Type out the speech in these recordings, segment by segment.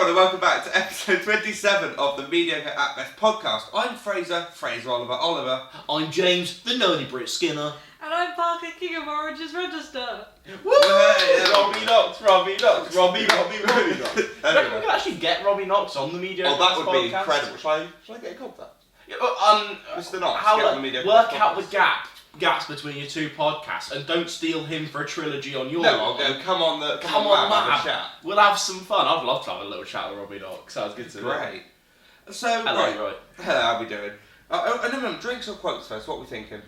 everyone, and welcome back to episode 27 of the Mediocre at Best podcast. I'm Fraser Oliver. I'm James, the nerdy Brit Skinner. And I'm Parker, King of Orange's Register. Woo! Hey, Robbie Knox. Robbie Knox. We can actually get Robbie Knox on the Mediocre Oh, that would be podcast. incredible. Shall I get in contact? Yeah, Mr. Knox, how get on the Mediocre work Best out podcast. the gaps between your two podcasts, and don't steal him for a trilogy on your No, I'll go. Come on, Matt, have a chat. We'll have some fun. I'd love to have a little chat with Robbie Knox. Sounds good to me. Great. So, Hello, right. Hello, how we doing? No, drinks or quotes first? What are we thinking?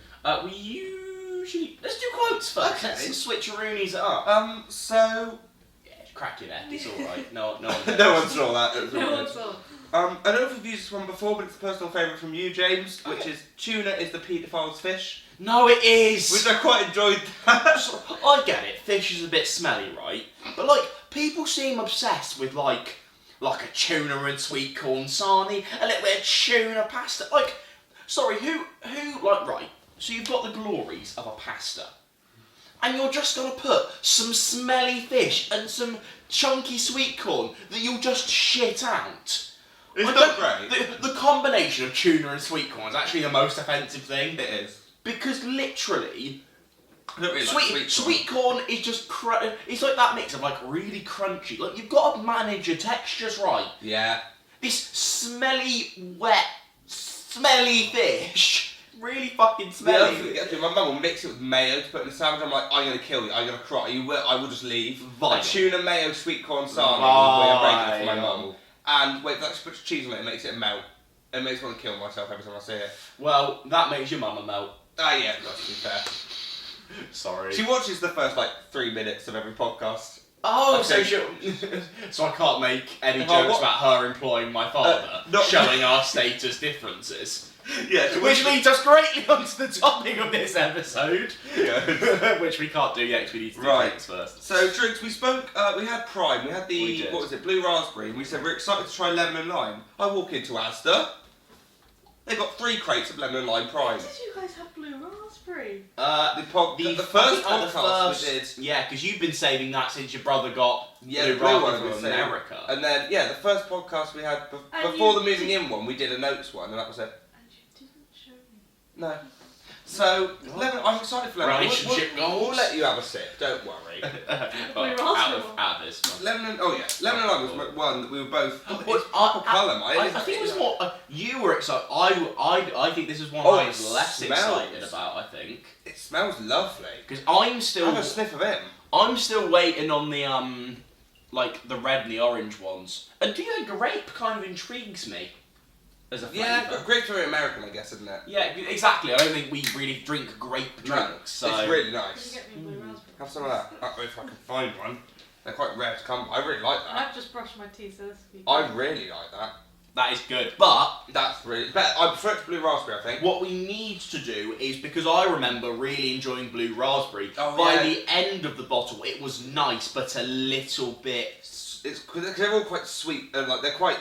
We usually let's do quotes first. Okay. Let's switcheroonies it up. So. Yeah, crack your neck. It's all right. No one. No one saw that. It was all No good. one saw. I don't know if we've used this one before, but it's a personal favourite from you, James, which is tuna is the paedophile's fish. No, it is. Which I quite enjoyed that. I get it. Fish is a bit smelly, right? But like, people seem obsessed with like a tuna and sweet corn sarnie, a little bit of tuna pasta. Like, sorry, who right? So you've got the glories of a pasta, and you're just gonna put some smelly fish and some chunky sweet corn that you'll just shit out. It's not great. The combination of tuna and sweet corn is actually the most offensive thing. It is. Because literally, I don't really like sweet corn is just it's like that mix of like really crunchy. Like you've got to manage your textures right. Yeah. This smelly, wet, smelly fish, really fucking smelly. My mum will mix it with mayo to put in the sandwich. I'm like, I'm gonna kill you. I'm gonna cry. I will just leave. Violent. A tuna mayo sweet corn sarnie Right. for my mum. And wait, that puts cheese on it. It makes it melt. It makes me want to kill myself every time I see it. Well, that makes your mama melt. Ah, yeah, that's to be fair. Sorry. She watches the first 3 minutes of every podcast. Oh, Okay. so I can't make any Oh, jokes what? about her employing my father, not- showing our status differences. Yeah, Which leads us greatly onto the topic of this episode. Yeah. Which we can't do yet because we need to do Right. drinks first. So drinks, we spoke. We had Prime. We had We did. what was it? Blue raspberry. And we said we're excited to try lemon and lime. I walk into Asda. They've got 3 crates of lemon and lime Prime. Did you guys have blue raspberry? The first podcast we did. Yeah, because you've been saving that since your brother got Yeah, blue the blue one raspberry we from saved. America. And then the first podcast we had And before you the moving did- in one, we did a notes one, and that was it. And you didn't show me. No. So lemon. I'm excited for lemon. Relationship We'll goals. let you have a sip. Don't worry. out of this one. Lemon and lemon and lime was one that we were both. Well, It's proper colour, mate. I think it was more. You were excited. I think this is one Oh, I was it less smells. excited about. I think It smells lovely. because I'm still. Have a sniff of it. I'm still waiting on the the red and the orange ones. And grape kind of intrigues me as a flavour. Yeah, grapes are very American, I guess, isn't it? Yeah, exactly. I don't think we really drink grape drinks. So It's really Can nice. you get me a blue raspberry? Have some of that. If I can find one. They're quite rare to come. I really like that. I've just brushed my teeth, so this will be good. I really like that. that is good. But That's really. I prefer it to blue raspberry, I think. what we need to do is, because I remember really enjoying blue raspberry, Oh, by yeah. the end of the bottle it was nice but a little bit... It's because they're all quite sweet and they're quite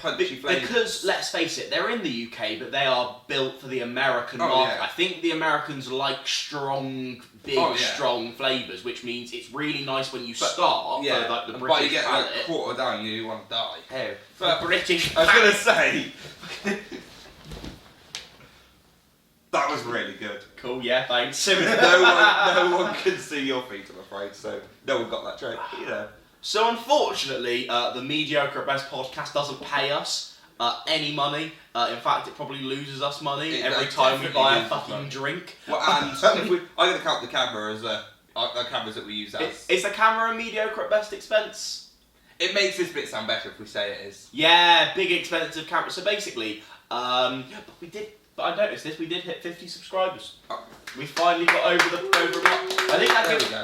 punchy flavours. Because, let's face it, they're in the UK but they are built for the American Oh, market. yeah. I think the Americans like strong, big, Oh, yeah. strong flavours, which means it's really nice when you start Yeah, for the and British by you get palate. a quarter down, you want to die. Oh, But the British I was going to palate. say. That was really good. Cool, yeah, thanks. No one can see your feet, I'm afraid, so no one got that joke. You know. So unfortunately, the Mediocre at Best podcast doesn't pay us any money. In fact, it probably loses us money It every time we definitely buy a loses fucking money. drink. Well, and I'm going to count the camera as the cameras that we use as. Is the camera a mediocre at best expense? It makes this bit sound better if we say it is. Yeah, big expensive camera. So basically, but I noticed this. We did hit 50 subscribers. Oh. We finally got over a mark. I think that There we gives, go.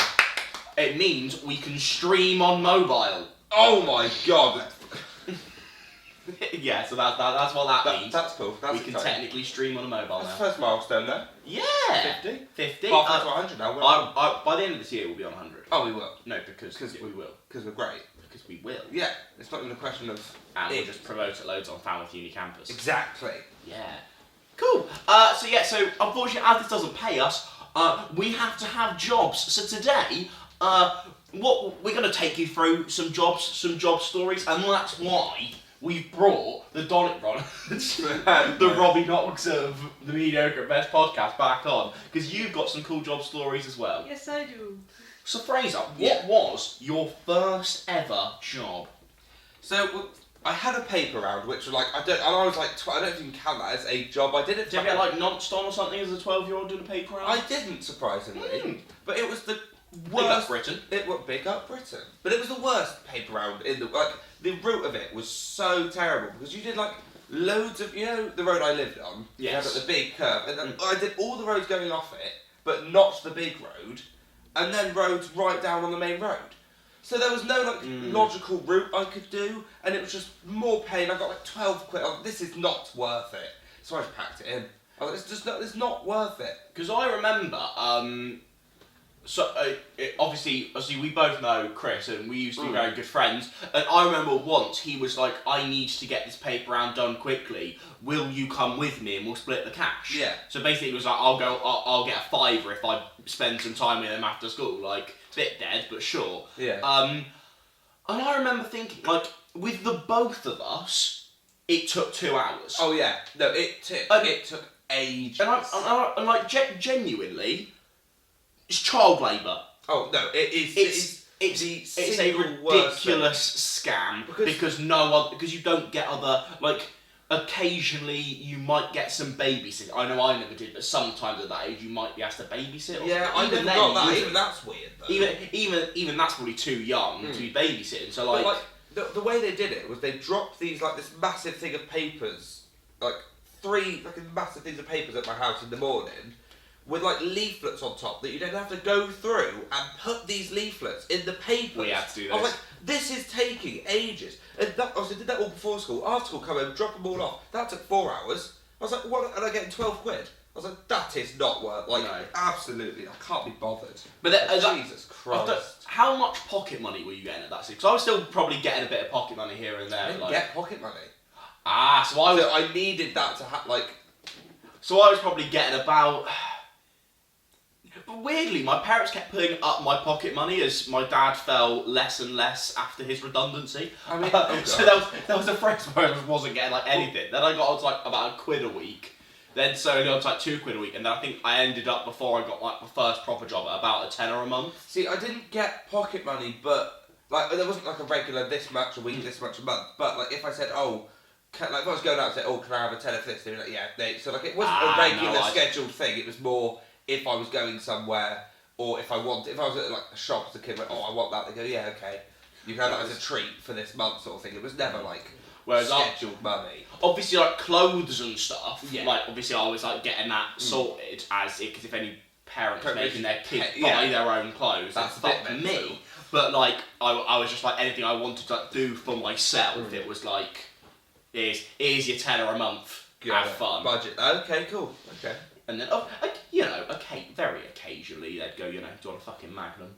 it means we can stream on mobile. Oh my god. Yeah, so that's what that means. That's cool. That's We can exciting. technically stream on a mobile That's now. the first milestone there. Yeah. 50. 50. Halfway to 100 now. We're By the end of this year, we'll be on 100. Oh, we will. No, because we will. Because we're great. Because we will. Yeah, it's not even a question of. And we'll just promote it loads on Falmouth Uni campus. Exactly. Yeah. Cool. So unfortunately, as this doesn't pay us, we have to have jobs. So today, what we're going to take you through some job stories, and that's why we've brought the the Robbie Knox of the Mediocre at Best podcast back on, because you've got some cool job stories as well. Yes, I do. So Fraser, what was your first ever job? So I had a paper round, which was like I was like I don't even count that as a job. I did it. Did you get like nonce on or something as a 12-year-old doing a paper round? I didn't, surprisingly, but it was the Big worst. up Britain. It was big up Britain, but it was the worst paper round in the like. The route of it was so terrible because you did like loads of the road I lived on. Yes. You had like, the big curve, and then I did all the roads going off it, but not the big road, and then roads right down on the main road. So there was no like logical route I could do, and it was just more pain. I got like 12 quid. I was like, this is not worth it. So I just packed it in. I was like, it's not worth it. Because I remember, obviously we both know Chris, and we used to be very good friends. And I remember once he was like, "I need to get this paper round done quickly. Will you come with me and we'll split the cash?" Yeah. So basically, it was like, I'll get a fiver if I spend some time with him after school. Like, bit dead, but sure. Yeah. And I remember thinking, like, with the both of us, it took 2 hours. Oh yeah. No, it took ages. And like genuinely, it's child labour. Oh no, it is. It's the a single worst ridiculous scam because you don't get other, like, occasionally you might get some babysitting. I know I never did, but sometimes at that age you might be asked to babysit. Yeah, I never got that. Even that's weird though. Even that's probably too young to be babysitting. So like, the way they did it was they dropped these like this massive thing of papers, like three massive things of papers at my house in the morning, with like leaflets on top that you then have to go through and put these leaflets in the papers. We had to do this. I was like, this is taking ages. And that, obviously, I did that all before school. After school, come home, drop them all off. That took 4 hours. I was like, what? And I'm getting 12 quid. I was like, that is not worth. Like, No. Absolutely, I can't be bothered. But Jesus Christ. how much pocket money were you getting at that stage? Because I was still probably getting a bit of pocket money here and there. I didn't get pocket money. So I needed that to So I was probably getting about. But weirdly, my parents kept putting up my pocket money as my dad fell less and less after his redundancy. I mean, so there was a phrase where I wasn't getting like anything. Then I got on to like about £1 a week. Then slowly on to like £2 a week, and then I think I ended up before I got like my first proper job at about a tenner a month. See, I didn't get pocket money, but like there wasn't like a regular this much a week, this much a month. But like if I said, if I was going out and said, can I have a tenner for this? They'd be like, yeah. So like it wasn't a regular scheduled thing. It was more if I was going somewhere, or if I was at like a shop as a kid, went, I want that. They go, yeah, okay. You can have that as a treat for this month, sort of thing. It was never like scheduled money. Obviously, like clothes and stuff. Yeah. Like obviously, I was like getting that sorted because if any parents making their kids buy their own clothes, that's fuck me. But like I was just like anything I wanted to like, do for myself. It was like, here's your tenner a month. Have fun. Budget. Okay, cool. Okay. And then, very occasionally they'd go, do you want a fucking Magnum?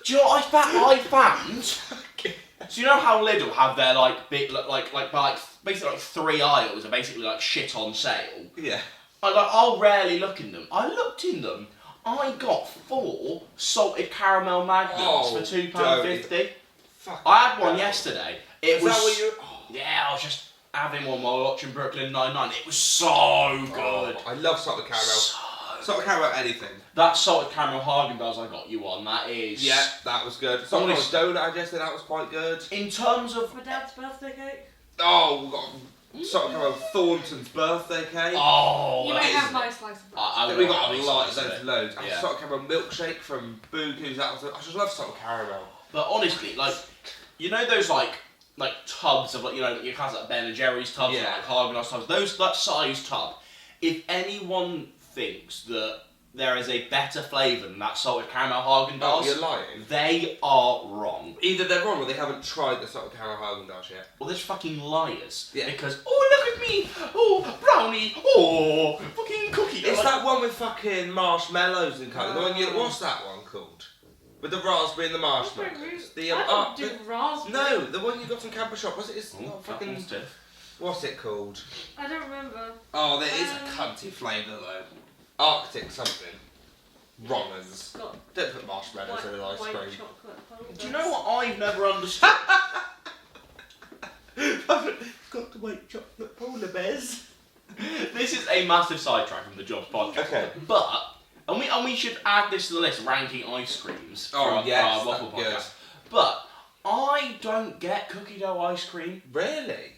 Do you know what I found? So you know how Lidl have their like big, basically like 3 aisles are basically like shit on sale? Yeah. I'll rarely look in them. I looked in them. I got 4 salted caramel Magnums for £2.50. I had one yesterday. That what you? Yeah, I was just having one while watching Brooklyn Nine-Nine. It was so good. I love salted caramel. Salted caramel anything. That salted caramel Haagen-Dazs I got you on, that is... Yeah, that was good. Salted caramel donut I just said that was quite good. In terms of... My dad's birthday cake. Oh, we got salted caramel Thornton's birthday cake. Oh, you may have my slice of bread. We got loads. Yeah. Salted caramel milkshake from Booku's. I just love salted caramel. But honestly, like, you know those like tubs of you have like Ben and Jerry's tubs, or like Haagen-Dazs tubs. That size tub. If anyone thinks that there is a better flavour than that salted caramel Haagen-Dazs, you're lying. They are wrong. Either they're wrong or they haven't tried the salted caramel Haagen-Dazs yet. Well, there's fucking liars. Yeah. Because look at me, brownie, fucking cookie. It's that one with fucking marshmallows and kind of. What's that one called? With the raspberry and the marshmallows. I don't do raspberry. No, the one you got from Camper Shop. It's not fucking. What's it called? I don't remember. Oh, there is a cunty flavour though. Arctic something. Wrongers. Got Don't put marshmallows in an ice white cream. chocolate polar Do you know what I've never understood? Got the white chocolate polar bears. This is a massive sidetrack from the Jobs podcast. Okay. But we should add this to the list, ranking ice creams for our waffle that'd be podcast. But I don't get cookie dough ice cream Really?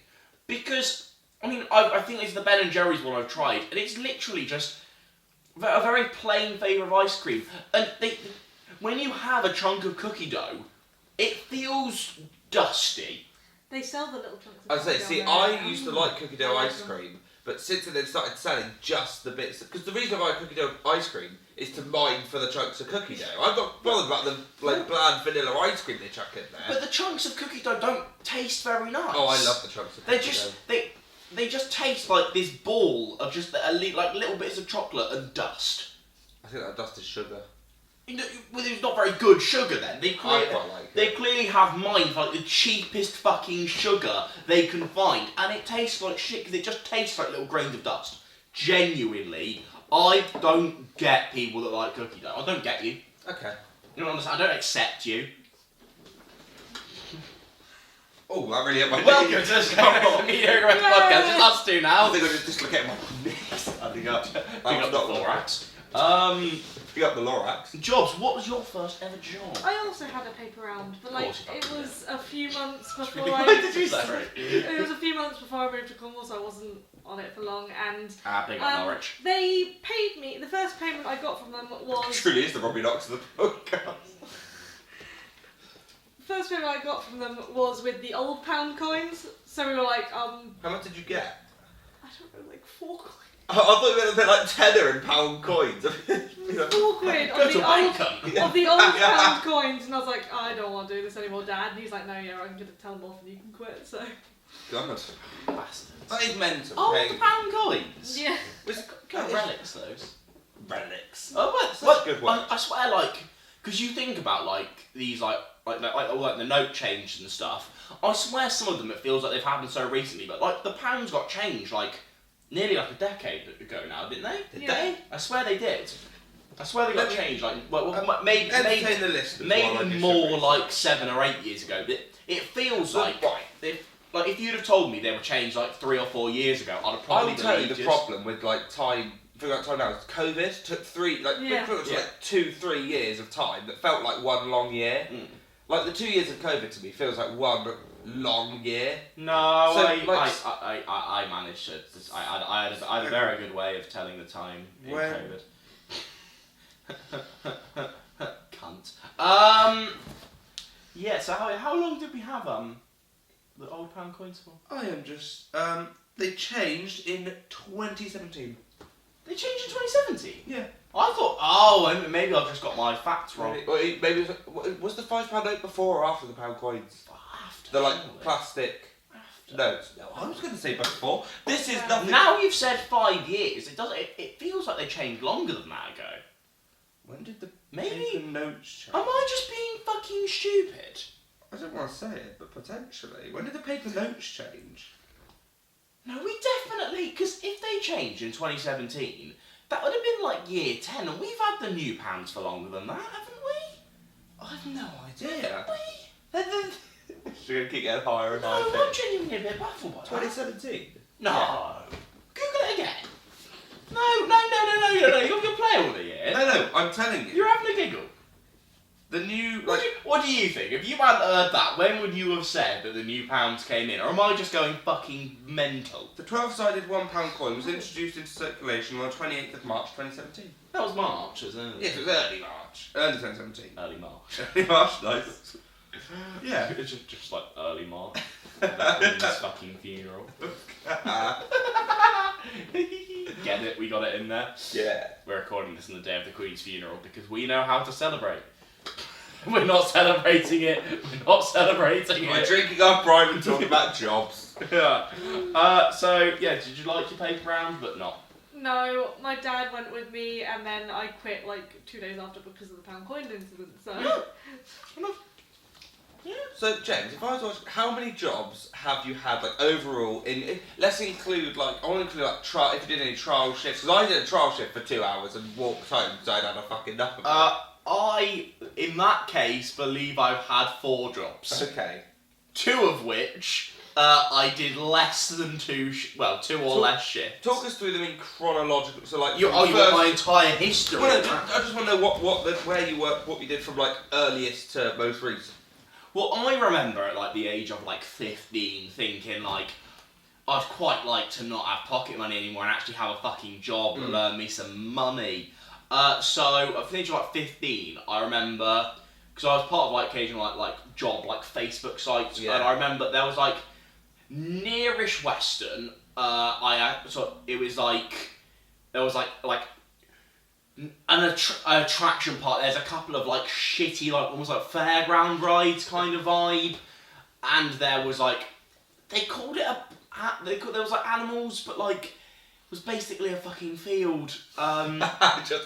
because I think it's the Ben and Jerry's one I've tried, and it's literally just a very plain flavour of ice cream. And when you have a chunk of cookie dough, it feels dusty. They sell the little chunks of I say, cookie see, dough now. I used to like cookie dough I like ice them. cream, but since then they started selling just the bits. Because the reason I buy cookie dough ice cream is to mine for the chunks of cookie dough. I'm not bothered about the bland vanilla ice cream they chuck in there. But the chunks of cookie dough don't taste very nice. Oh, I love the chunks of cookie dough. They just taste like this ball of just like little bits of chocolate and dust. I think that dust is sugar. Well, it's not very good sugar then. I quite like it. They clearly have mined like the cheapest fucking sugar they can find, and it tastes like shit because it just tastes like little grains of dust. Genuinely, I don't get people that like cookie dough. I don't get you. Okay. You don't understand? I don't accept you. Oh, that really hit my Welcome knee. to the Mediocre podcast. It's us two I now. think I just dislocate my knees. I think Pick up the thorax. Pick up the Lorax. Jobs, what was your first ever job? I also had a paper round, but like course you it fucking was a few months before Why I. did you say? It was a few months before I moved to Cornwall, so I wasn't on it for long. And Big up Norwich. they paid me. The first payment I got from them was. Truly is the Robbie Knox of the podcast. First payment I got from them was with the old pound coins. So we were like, How much did you get? I don't know, like 4 coins. I thought you meant a bit like tenner and pound coins. 4 quid Go of to the bank. of the old pound coins, and I was like, I don't want to do this anymore, Dad. And he's like, no, yeah, I'm gonna tell them off and you can quit. So God. Bastards. That is mental. Oh, paying- the pound coins. yeah, Got relics, those. Relics. Oh, That's but a good one. I swear, like, because you think about like these, like all the note change and stuff. I swear, some of them it feels like they've happened so recently, but like the pounds got changed like nearly like a decade ago now, didn't they? Did Yeah. they? I swear they did. I swear they got Let me- changed like maybe Entertain the listeners while I maybe do more some like research. 7 or 8 years ago. But it feels But like why? if you'd have told me they were changed like 3 or 4 years ago, I'd have probably I'll tell you believed the you. problem with like time. Figure out time now. Is COVID took 3 like Yeah. pretty much Yeah. like 2-3 years of time that felt like one long year. Mm. Like the 2 years of COVID to me feels like one long year. No, So, I managed to. I had a very good way of telling the time in When- COVID. Cunt. Yeah. So how long did we have the old pound coins for? I am just they changed in 2017. They changed in 2017. Yeah. I thought. Oh, maybe I've just got my facts wrong. Maybe was the £5 note before or after the pound coins? After, The like surely. plastic After. notes. No, I was going to say before. This is Yeah. nothing. Now you've said 5 years. It doesn't. It feels like they changed longer than that ago. When did the Maybe. paper notes change? Am I just being fucking stupid? I don't want to say it, but potentially. When did the paper notes change? No, we definitely, because if they changed in 2017, that would have been like year 10, and we've had the new pounds for longer than that, haven't we? I've no idea. Haven't She's going to keep getting higher and we? higher. No, I'm genuinely a bit baffled by that. 2017? No. Google it again. No, you're playing all the year. No, I'm telling you. You're having a giggle. The new, What do you think? If you hadn't heard that, when would you have said that the new pounds came in? Or am I just going fucking mental? the 12-sided £1 coin was introduced into circulation on the 28th of March 2017. That was March, isn't it? Yes, it was early March. Early 2017. Early March. Early March, nice. Yeah. It's just like early March. That Queen's fucking funeral. Get it? We got it in there. Yeah. We're recording this on the day of the Queen's funeral because we know how to celebrate. We're not celebrating it. We're not celebrating We're it. drinking our prime and talking about jobs. Yeah. So yeah, did you like your paper round? But not. no, my dad went with me, and then I quit like 2 days after because of the pound coin incident. So Yeah. So James, if I was to ask, how many jobs have you had like overall? Let's include like I want to include like trial if you did any trial shifts because I did a trial shift for 2 hours and walked home because I'd had a fucking enough of it. I, in that case, believe I've had 4 jobs. Okay. 2 of which I did less than 2 less shifts. Talk us through them in chronological. So like You want my entire history? Well, no, I just want to know where you worked, what you did from like earliest to most recent. Well, I remember at like the age of like 15 thinking like I'd quite like to not have pocket money anymore and actually have a fucking job and earn me some money. So at the age of like 15, I remember because I was part of like occasional like job like Facebook sites, and I remember there was like nearish Western. It was like there was like an attraction park. There's a couple of like shitty like almost like fairground rides kind of vibe, and there was like they called it there was like animals, but like it was basically a fucking field. Just a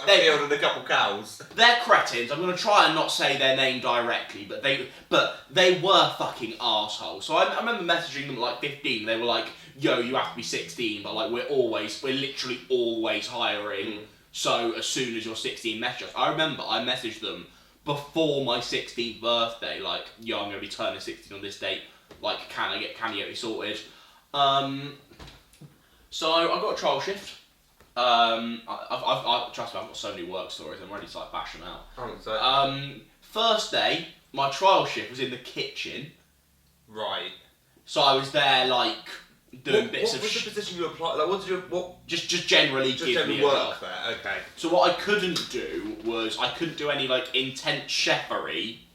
field and a couple cows. They're cretins. I'm gonna try and not say their name directly, but they were fucking arseholes. So I remember messaging them at like 15. They were like, "Yo, you have to be 16, but like we're literally always hiring. So as soon as you're 16, message us." I remember I messaged them before my 16th birthday, like, "Yo, I'm gonna be turning 16 on this date. Like, can you get me sorted?" So I got a trial shift. Trust me, I've got so many work stories. I'm ready to like bash them out. First day, my trial shift was in the kitchen. Right. So I was there like doing bits what of. What was the position you applied? Like, what did you? Just generally Just give generally me a work job. there. Okay. So what I couldn't do was I couldn't do any like intense chefery.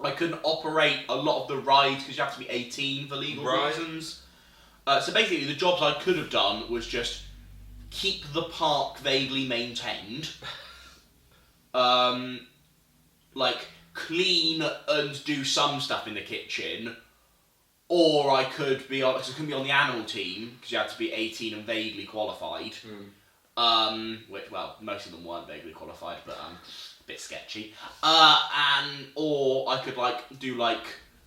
I couldn't operate a lot of the rides because you have to be 18 for legal reasons. So basically, the jobs I could have done was just keep the park vaguely maintained, like clean and do some stuff in the kitchen, or I could be on. Because I couldn't be on the animal team because you had to be 18 and vaguely qualified. Which most of them weren't vaguely qualified, but a bit sketchy. Or I could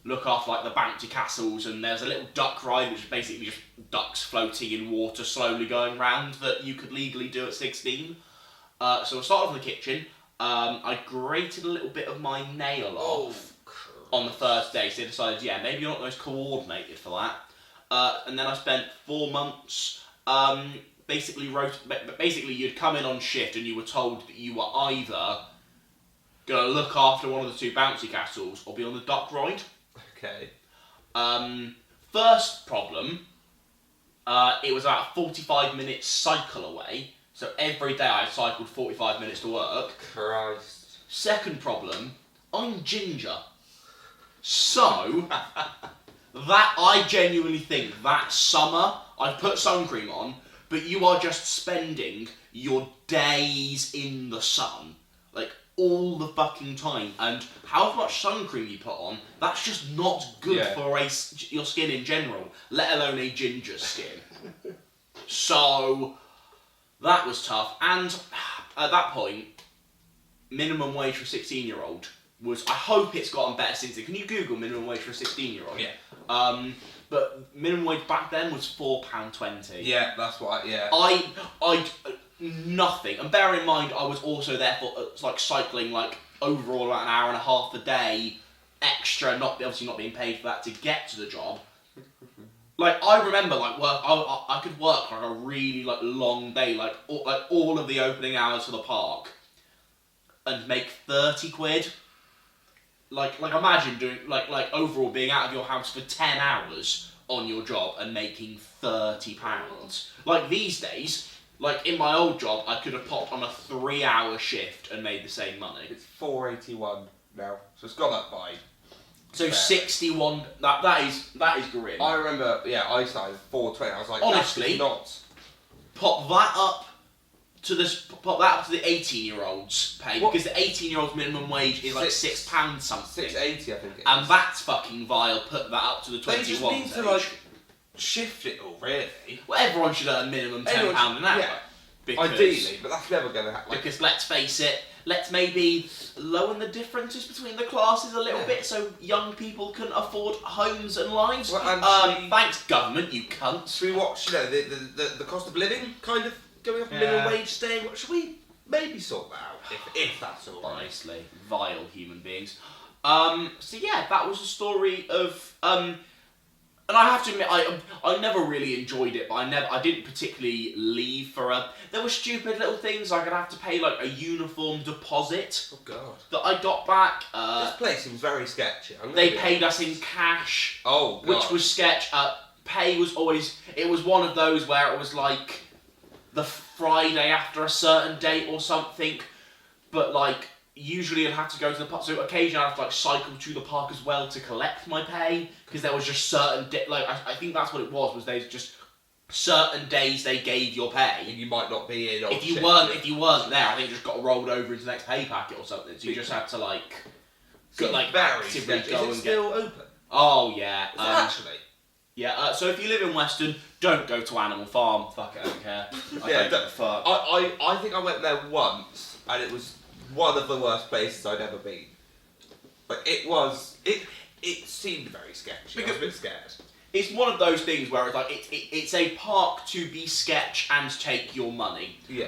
look after like the bouncy castles, and there's a little duck ride which is basically just ducks floating in water slowly going round that you could legally do at 16. So I started off in the kitchen. I grated a little bit of my nail off on the first day, so I decided, maybe you're not the most coordinated for that. And then I spent 4 months basically you'd come in on shift and you were told that you were either going to look after one of the 2 bouncy castles or be on the duck ride. Okay. First problem, it was about a 45-minute cycle away, so every day I cycled 45 minutes to work. Christ. Second problem, I'm ginger. So, that I genuinely think that summer, I put sun cream on, but you are just spending your days in the sun. Like, all the fucking time, and however much sun cream you put on, that's just not good for your skin in general, let alone a ginger skin. So that was tough, and at that point, minimum wage for a 16-year-old was, I hope it's gotten better since then. Can you Google minimum wage for a 16-year-old? Yeah. But minimum wage back then was £4.20. Yeah, that's what. Yeah. I nothing, and bear in mind I was also there for like cycling like overall about an hour and a half a day extra, obviously not being paid for that to get to the job. Like I remember like I could work like a really like long day, like all of the opening hours for the park and make 30 quid. Like imagine doing like overall being out of your house for 10 hours on your job and making £30. Like these days, like in my old job, I could have popped on a 3-hour shift and made the same money. It's 481 now, so it's got that vibe. So fair. 61. That is grim. I remember, I started 420. I was like, honestly, not. Pop that up to the 18-year-olds pay, because the 18-year-olds minimum wage is like £6 something. £6.80, I think it is. And that's fucking vile. Put that up to the 21. They just need to like shift it all, really. Well, everyone should earn minimum £10 an hour. Yeah. Ideally, but that's never going to happen. Because let's face it, let's maybe lower the differences between the classes a little bit so young people can afford homes and lives. Well, and thanks, government, you cunts. should we watch, the cost of living kind of going up, minimum wage staying? Should we maybe sort that out, if that's all right? Honestly, vile human beings. So yeah, that was the story of and I have to admit, I never really enjoyed it, but I didn't particularly leave for there were stupid little things, like I'd have to pay like a uniform deposit Oh god. that I got back. This place seems very sketchy. They paid us in cash, Oh god. which was sketch. Pay was always, it was one of those where it was like the Friday after a certain date or something, but like usually I'd have to go to the park, so occasionally I'd have to like cycle to the park as well to collect my pay, because there was just certain I think that's what it was there's just certain days they gave your pay. You might not be in. If you weren't there, I think you just got rolled over into the next pay packet or something, so you just had to like very actively sketchy. go Is it and still open? Oh yeah. Is it actually? Yeah, so if you live in Weston, don't go to Animal Farm. Fuck it, I don't care. I don't give a fuck. I think I went there once, and it was one of the worst places I'd ever been. Like it seemed very sketchy. I was a bit scared. It's one of those things where it's like it's a park to be sketch and take your money. Yeah.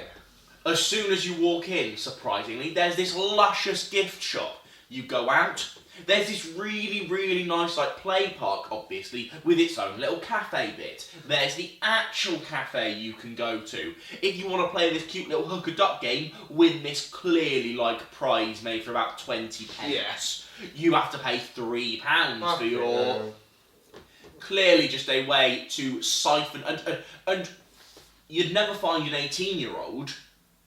As soon as you walk in, surprisingly, there's this luscious gift shop. You go out. There's this really, really nice like play park, obviously, with its own little cafe bit. There's the actual cafe you can go to. If you want to play this cute little hook a duck game, win this clearly like prize made for about 20 pence. Yes. You have to pay £3 for your... Clearly just a way to siphon... And you'd never find an 18-year-old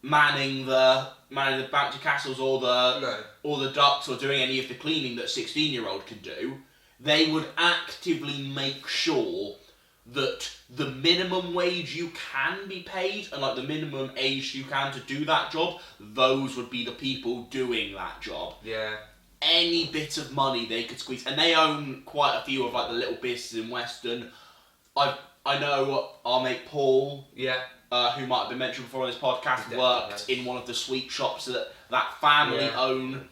manning the bounty castles or the ducks or doing any of the cleaning that a 16-year-old can do. They would actively make sure that the minimum wage you can be paid and like the minimum age you can to do that job, those would be the people doing that job. Yeah. Any bit of money they could squeeze, and they own quite a few of like the little businesses in Weston. I know our mate Paul. Yeah. Who might have been mentioned before on this podcast, worked in one of the sweet shops that family own.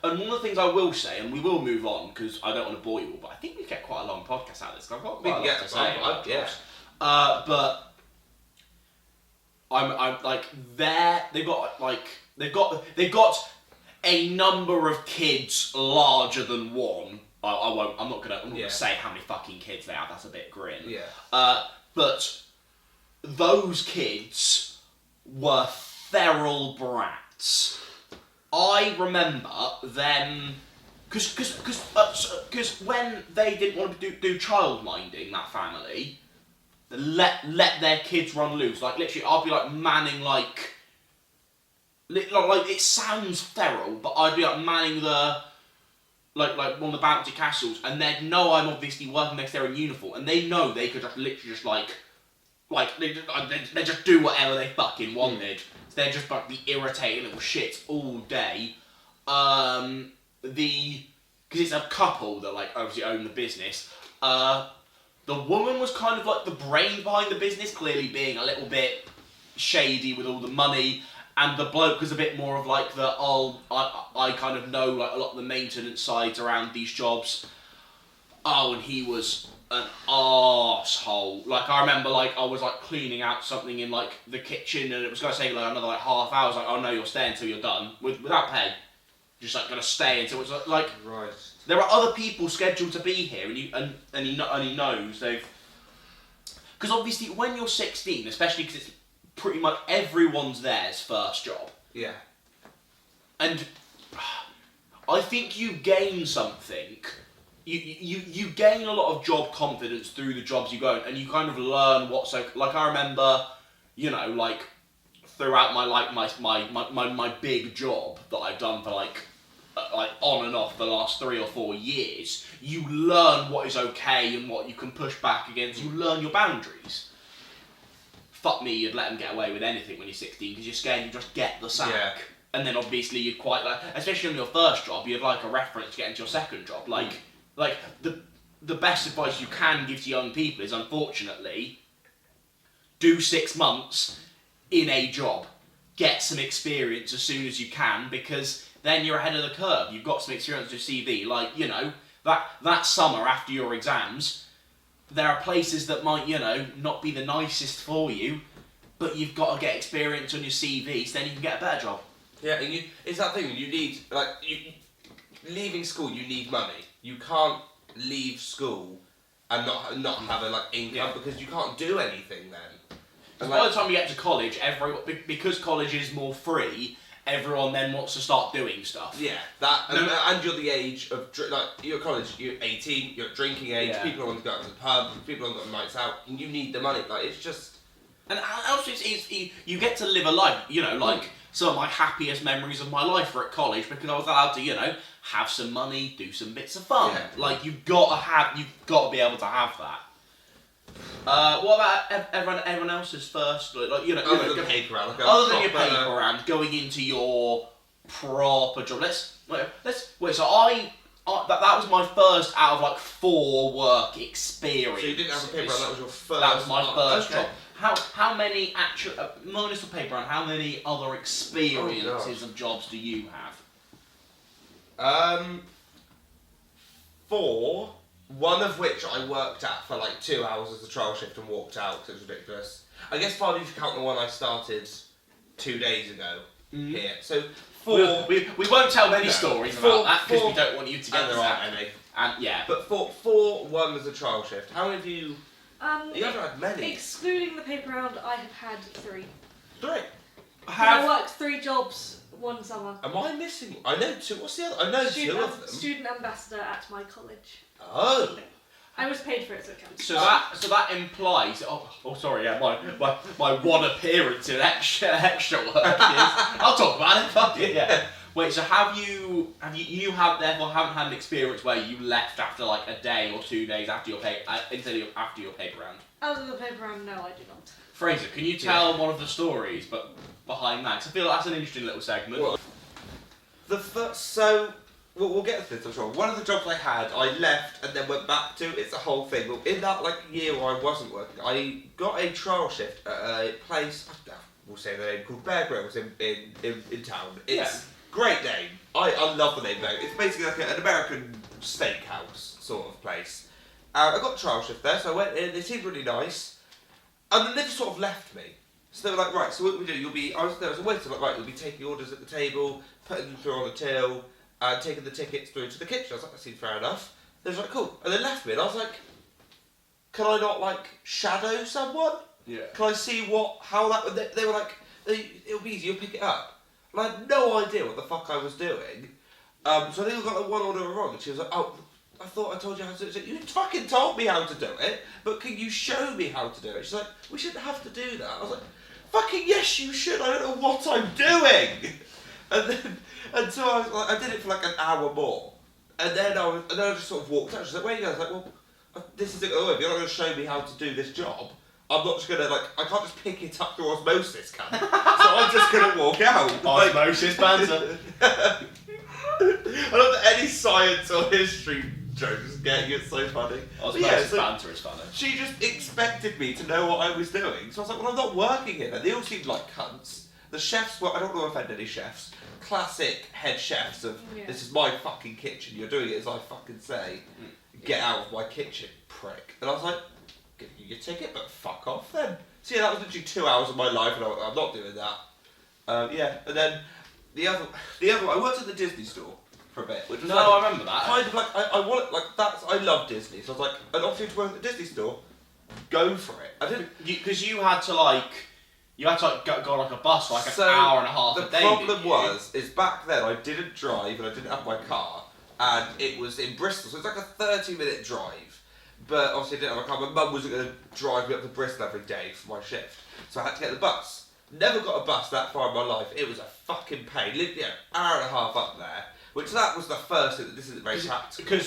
And one of the things I will say, and we will move on because I don't want to bore you all, but I think we get quite a long podcast out of this. I've got quite a lot to say about jobs. But I'm like they've got a number of kids larger than one. I'm not gonna say how many fucking kids they have. That's a bit grim. Yeah. But those kids were feral brats. I remember them, because when they didn't want to do child minding, that family, let their kids run loose. Like literally, I'd be like manning like it sounds feral, but I'd be like manning the like one of the bounty castles, and they'd know I'm obviously working next there in uniform, and they know they could just literally just like they just do whatever they fucking wanted. So they're just like the irritating little shits all day. Because it's a couple that like obviously own the business. The woman was kind of like the brain behind the business, clearly being a little bit shady with all the money, and the bloke was a bit more of like I kind of know like a lot of the maintenance sides around these jobs. Oh, and he was an arsehole. Like, I remember, like, I was, like, cleaning out something in, like, the kitchen, and it was going to take, like, another, like, half hour. I was like, oh, no, you'll stay until you're done. Without pay. Just, like, going to stay until it's, like... Right. There are other people scheduled to be here, and he knows they've... Because, obviously, when you're 16, especially because it's pretty much everyone's theirs first job. Yeah. And I think you gain something... You gain a lot of job confidence through the jobs you go in, and you kind of learn what's okay. Like, I remember, like, throughout my big job that I've done for, like on and off the last 3 or 4 years, you learn what is okay and what you can push back against. You learn your boundaries. Fuck me, you'd let them get away with anything when you're 16, because you're scared you just get the sack. Yeah. And then, obviously, you'd quite like, especially on your first job, you'd like a reference to get into your second job. Like, the best advice you can give to young people is, unfortunately, do 6 months in a job. get some experience as soon as you can, because then you're ahead of the curve. You've got some experience on your CV. Like, you know, that summer after your exams, there are places that might, you know, not be the nicest for you, but you've got to get experience on your CV so then you can get a better job. Yeah, and it's that thing, you need, like, leaving school, you need money. You can't leave school and not have a, like, income, because you can't do anything then. Because by the time you get to college, because college is more free, everyone then wants to start doing stuff. Yeah, and you're the age of, like, you're at college, you're 18, you're at drinking age, people want to go to the pub, people want to go nights out, and you need the money. Like, it's just... And also, you get to live a life, you know, like, some of my happiest memories of my life were at college, because I was allowed to, you know, have some money, do some bits of fun. Yeah. Like, you've got to be able to have that. What about everyone else's first, like, you know, other than your paper round, other than your paper round, going into your proper job. Wait. So that was my first out of like 4 work experience. So you didn't have a paper round. That was your first. That was my first job. How many actual minus the paper round? How many other experiences of jobs do you have? 4. One of which I worked at for like 2 hours as a trial shift and walked out because it was ridiculous. I guess 5 if you count the one I started 2 days ago here. So 4. We won't tell many stories about that because we don't want you to get there aren't any. And yeah. But 4, 1 was a trial shift. How many of you? You haven't had many. Excluding the paper round, I have had 3. 3. I worked 3 jobs one summer. Am I missing? I know 2. What's the other? I know 2 of them. Student ambassador at my college. Oh. I was paid for it, so it counts. So that implies. Oh, sorry. Yeah, my one appearance in extra work is. I'll talk about it. Fuck it. Yeah. Wait. So haven't had an experience where you left after like a day or 2 days after your after your paper round? Other than the paper round, no, I do not. Fraser, can you tell one of the stories, but behind that? 'Cause I feel like that's an interesting little segment. Well, we'll get to this, I'm sure. One of the jobs I had, I left and then went back to. It's a whole thing. But in that like year where I wasn't working, I got a trial shift at a place. We'll say the name called Bear Grylls in town. It's great name. I love the name though. It's basically like an American steakhouse sort of place. I got a trial shift there, so I went in. They seemed really nice, and then they just sort of left me. So they were like, right. So what we do? I was there as a waiter. Like, right, you'll be taking orders at the table, putting them through on the till. Taking the tickets through to the kitchen. I was like, that seems fair enough. They was like, cool. And they left me and I was like, can I not like shadow someone? Yeah. Can I see how that, they were like, it'll be easy, you'll pick it up. And I had no idea what the fuck I was doing. So I think I got like one order wrong and she was like, oh, I thought I told you how to do it. You fucking told me how to do it, but can you show me how to do it? She's like, we shouldn't have to do that. I was like, fucking yes you should, I don't know what I'm doing. And so I was like, I did it for like an hour more, and then I just sort of walked out. She's like, "Where are you going?" I was like, "Well, this is it. Oh, if you're not going to show me how to do this job, I'm not just going to I can't just pick it up through osmosis, can I? So I'm just going to walk out." Osmosis banter. I don't know any science or history jokes getting it so funny. Osmosis banter is funny. She just expected me to know what I was doing, so I was like, "Well, I'm not working here." They all seemed like cunts. The chefs were. I don't want to offend any chefs. Classic head chefs of this is my fucking kitchen, you're doing it as I fucking say, get out of my kitchen, prick. And I was like, give you your ticket, but fuck off then. So yeah, that was literally 2 hours of my life and I'm not doing that. And then the other I worked at the Disney store for a bit, which was I remember that. Kind of like, I love Disney, so I was like, an opportunity to work at the Disney store, go for it. I didn't... Because you had to go like a bus for like an hour and a half a day. The problem is back then I didn't drive and I didn't have my car, and it was in Bristol, so it's like a 30-minute drive. But obviously I didn't have a car. My mum wasn't going to drive me up to Bristol every day for my shift, so I had to get the bus. Never got a bus that far in my life. It was a fucking pain. Lived hour and a half up there, which that was the first thing that this isn't very practical.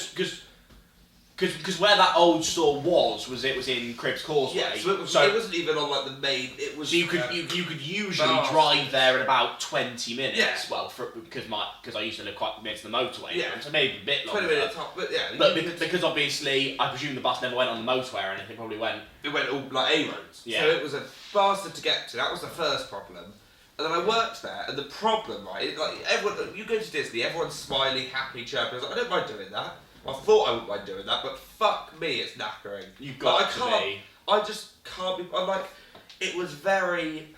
Because where that old store was in Cribbs Causeway. Yeah, so it wasn't even on like the main. It was. So you could usually drive there in about 20 minutes. Yeah. Well, because I used to live quite near to the motorway. Yeah. So maybe a bit longer. 20 minutes top, but yeah. But because obviously I presume the bus never went on the motorway or anything. Probably went. It went all like A roads. Yeah. So it was a bastard to get to. That was the first problem. And then I worked there, and the problem, right, like everyone, you go to Disney, everyone's smiling, happy, chirping. I was like, I don't mind doing that. I thought I wouldn't mind doing that, but fuck me, it's knackering. You've got like, to be. I just can't be. I'm like, it was very.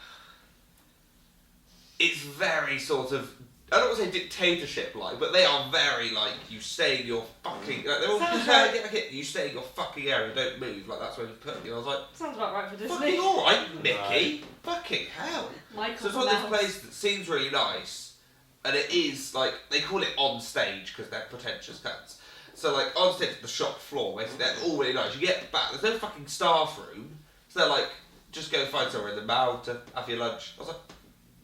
It's very sort of. I don't want to say dictatorship like, but they are very like you stay in your fucking. Like, they're all Sounds right. you stay in your fucking area, don't move. Like that's where you put me. I was like, Sounds about right for Disney. fucking alright, Mickey. Fucking hell. Michael So it's on this Mouse. place that seems really nice, and it is like they call it on stage because they're pretentious cunts. So like on stage, the shop floor, basically, they're all really nice. You get back, there's no fucking staff room, so they're like, just go find somewhere in the mall to have your lunch. I was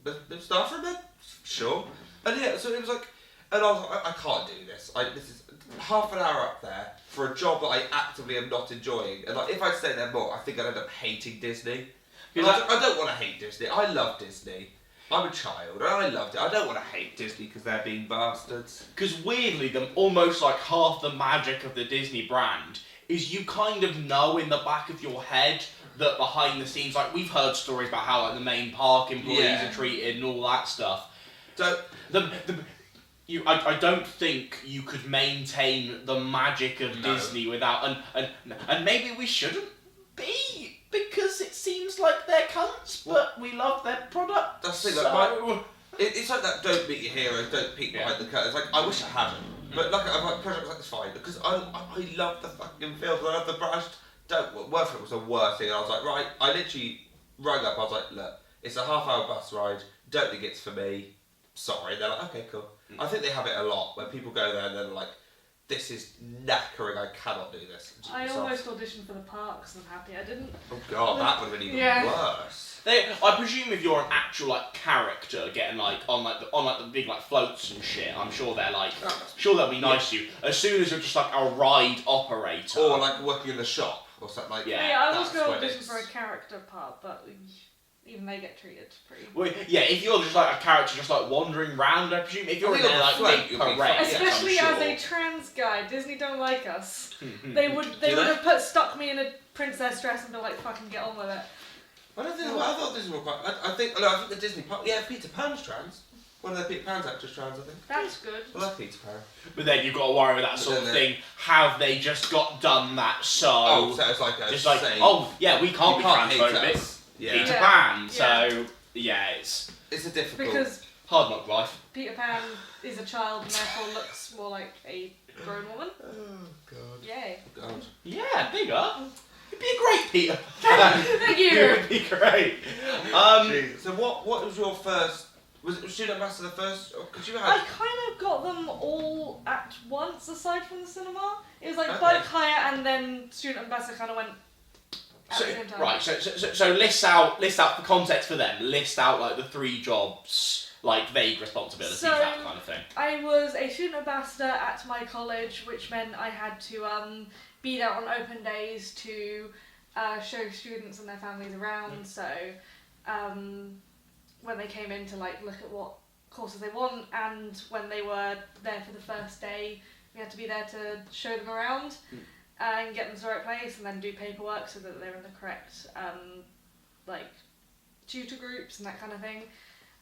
like, no staff room then? Sure. And yeah, so it was like, and I was like, I can't do this. This is half an hour up there for a job that I actively am not enjoying. And like, if I stay there more, I think I'd end up hating Disney. And I don't want to hate Disney. I love Disney. I'm a child, and I loved it. I don't want to hate Disney because they're being bastards. Because weirdly, almost like half the magic of the Disney brand is you kind of know in the back of your head that behind the scenes, like we've heard stories about how like the main park employees are treated and all that stuff. So I don't think you could maintain the magic of Disney without and maybe we shouldn't be because it seems like they're cunts, but we love their product. That's the thing. Like it's like that. Don't meet your heroes. Don't peek behind the curtains. Like I wish I hadn't, but like I'm like projects like it's fine because I love the fucking film. I love the brand. Worth it was the worst thing. I was like, right. I literally rang up. I was like, look, it's a half-hour bus ride. Don't think it's for me. Sorry. They're like, okay, cool. I think they have it a lot when people go there and they're like, this is knackering. I cannot do this. I almost auditioned for the parks and I'm happy I didn't. Oh god, that would have been even worse. I presume if you're an actual like character getting like on the big like floats and shit, I'm sure they're like sure they'll be nice to you. As soon as you're just like a ride operator or like working in the shop or something like I was going to audition for a character part, but even they get treated pretty. Well, yeah, if you're just like a character just like wandering around, I presume if you're in there like big parade, especially yes, as a trans guy, Disney don't like us. they would have stuck me in a princess dress and be like, fucking get on with it. I don't think. I thought Disney were quite. I think the Disney part. Yeah, Peter Pan's trans. One of the Peter Pan's actors trans, I think. That's good. I like Peter Pan. But then you've got to worry with that sort of thing. Have they just got done that so? Oh, so it's like a just like oh yeah, we can't be transphobic. Peter Pan. So yeah, it's a difficult because hard knock life. Peter Pan is a child and therefore looks more like a grown woman. Oh god. Yay. God. Yeah, bigger. It'd be a great Peter Pan. Thank you. It would be great. So what was your first? Was it Student Ambassador first? Because you had. I kind of got them all at once, aside from the cinema. It was like Bike Hire and then Student Ambassador kind of went. Right, so list out for context for them. List out like the 3 jobs, like vague responsibilities, that kind of thing. I was a student ambassador at my college, which meant I had to be there on open days to show students and their families around. So when they came in to like look at what courses they want, and when they were there for the first day, we had to be there to show them around. And get them to the right place, and then do paperwork so that they're in the correct like tutor groups and that kind of thing.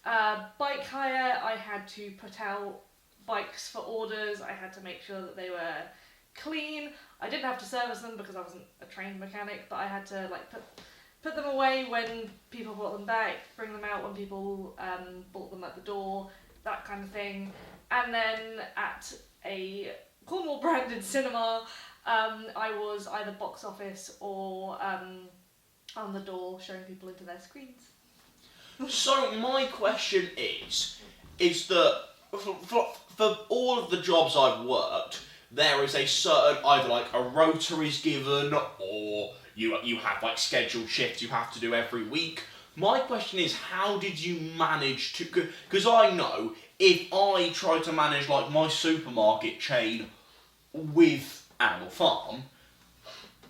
Bike hire, I had to put out bikes for orders. I had to make sure that they were clean. I didn't have to service them because I wasn't a trained mechanic, but I had to like put them away when people brought them back, bring them out when people bought them at the door, that kind of thing. And then at a Cornwall branded cinema, I was either box office or on the door showing people into their screens. So my question is that for all of the jobs I've worked, there is a certain either like a rota is given or you have like scheduled shifts you have to do every week. My question is, how did you manage to? Because I know if I try to manage like my supermarket chain with Animal Farm,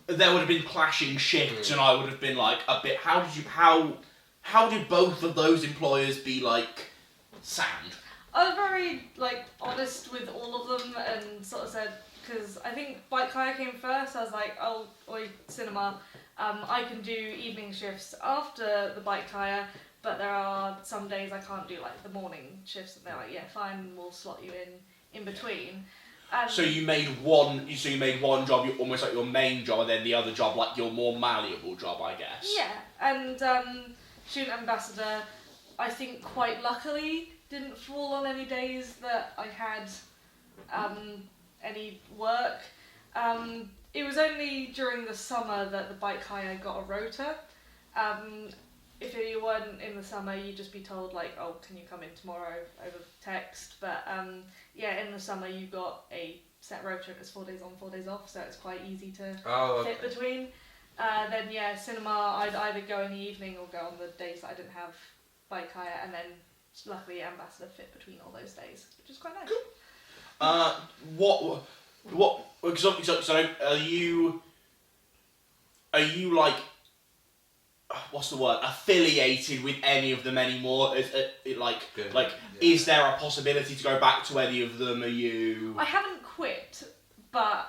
there would have been clashing shifts, and I would have been like a bit. How did both of those employers be like sound? I was very like honest with all of them and sort of said, because I think Bike Hire came first. I was like, cinema. I can do evening shifts after the Bike Hire, but there are some days I can't do like the morning shifts, and they're like, yeah, fine, we'll slot you in between. And So you made one job almost like your main job, and then the other job like your more malleable job, I guess. yeah, and student ambassador, I think quite luckily didn't fall on any days that I had any work. It was only during the summer that the bike hire got a rota. If you weren't in the summer, you'd just be told like, oh, can you come in tomorrow over text? But yeah, in the summer you got a set rota. It was 4 days on, 4 days off, so it's quite easy to fit between. Then yeah, cinema, I'd either go in the evening or go on the days that I didn't have bike hire, and then luckily ambassador fit between all those days, which is quite nice. So are you like, what's the word, affiliated with any of them anymore? Is there a possibility to go back to any of them? Are you? I haven't quit, but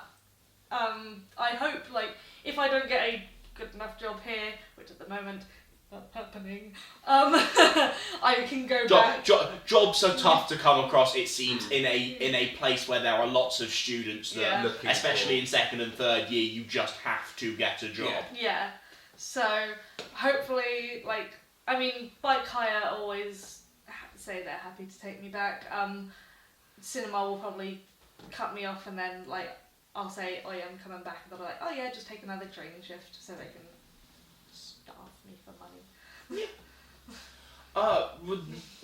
I hope like if I don't get a good enough job here, which at the moment not happening, I can go back. Jobs are tough to come across, it seems, in a place where there are lots of students that, especially in second and third year, you just have to get a job. Yeah. So hopefully, like, I mean, bike hire always say they're happy to take me back. Cinema will probably cut me off, and then like I'll say, oh yeah, I'm coming back, and they'll be like, oh yeah, just take another training shift so they can staff me for money.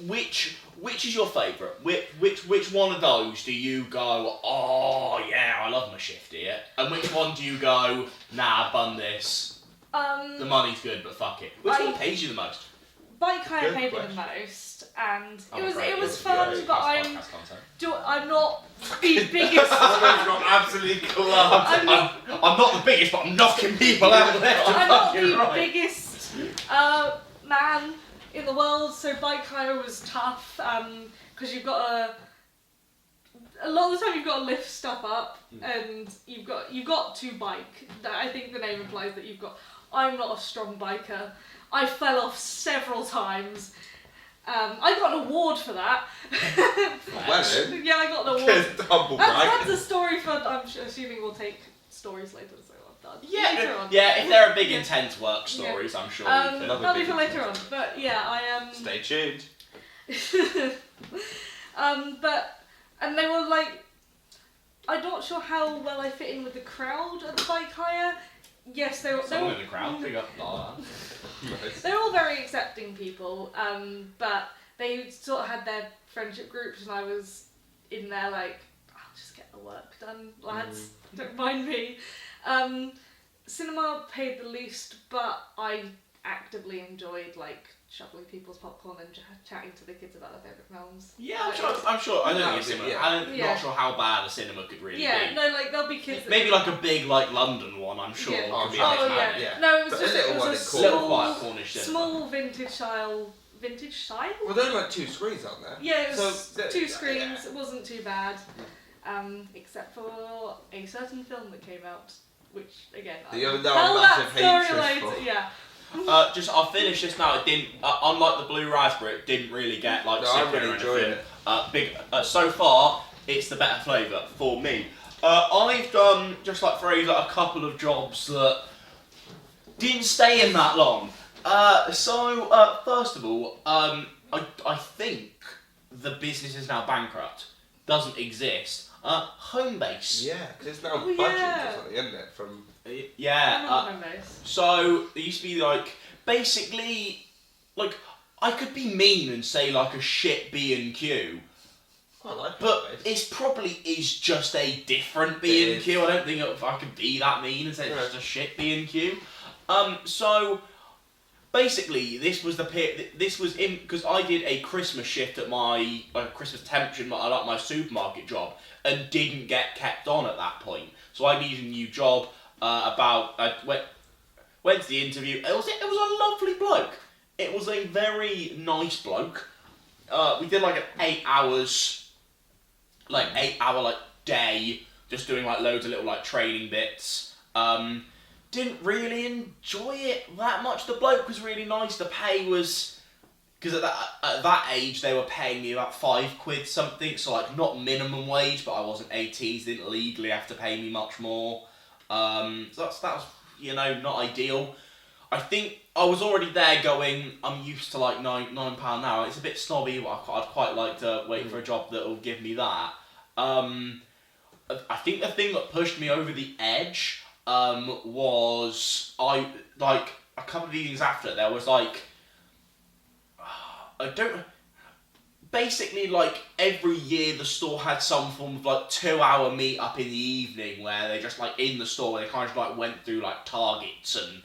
Which is your favourite? Which one of those do you go, oh yeah, I love my shift here, and which one do you go, nah, bun this? The money's good, but fuck it. Which one pays you the most? Bike hire paid me the most, and it was fun, but I'm not the biggest. Absolutely clubbed. I'm not the biggest, but I'm knocking people out left and I'm not fucking the right. biggest man in the world, so bike hire was tough because you've got a lot of the time you've got to lift stuff up, and you've got to bike. I think the name implies that you've got. I'm not a strong biker. I fell off several times. I got an award for that. Well then. Yeah, I got an award. Humble brag. That's a story for. I'm assuming we'll take stories later, so I'm done. Later on. Yeah. If there are big intense work stories, I'm sure. That'll be for later on. But yeah, I Stay tuned. And they were like, I'm not sure how well I fit in with the crowd at the bike hire. Yes, they were. Someone in the crowd, big up. Nice. They're all very accepting people, but they sort of had their friendship groups, and I was in there like, I'll just get the work done, lads. Don't mind me. Cinema paid the least, but I actively enjoyed like shoveling people's popcorn and chatting to the kids about their favourite films. Yeah, I'm sure. I don't think I'm not sure how bad a cinema could really be. No, like there'll be kids. Maybe like a big like London one. I'm sure. Yeah. Could be a big man. Yeah. No, it was But just a little it one was a in Little small, quiet Cornish cinema. small vintage style. Vintage style? Well, there are like 2 screens, aren't there? Yeah, it was So, 2 screens. It wasn't too bad, except for a certain film that came out, which again The other tell massive that hatred story later. for. Yeah. I'll finish this now. It didn't, unlike the Blue Raspberry, it didn't really get like No, I sicker really or enjoyed anything. So far, it's the better flavour for me. I've done, just like Fraser, a couple of jobs that didn't stay in that long. First of all, I think the business is now bankrupt. Doesn't exist. Homebase. Yeah, because it's now Oh, budget yeah. or something, isn't it? From Yeah. So there used to be like basically like I could be mean and say like a shit B&Q, I like but Homebase. it's probably is just a different B&Q. I don't think I could be that mean and say it's just a shit B&Q. So basically this was because I did a Christmas shift at my Christmas temp at my supermarket job and didn't get kept on at that point. So I needed a new job. I went to the interview. It was a lovely bloke. It was a very nice bloke. We did like an 8 hours, like 8 hour like day, just doing like loads of little like training bits. Didn't really enjoy it that much. The bloke was really nice. The pay was because at that age they were paying me about £5 something, so like not minimum wage, but I wasn't 18, so they didn't legally have to pay me much more. So that was not ideal. I think I was already there going, I'm used to like £9 an hour. It's a bit snobby, but I'd quite like to wait for a job that will give me that. I think the thing that pushed me over the edge was a couple of evenings after there was like basically like every year the store had some form of like 2-hour meet up in the evening where they just like in the store they kind of like went through like targets and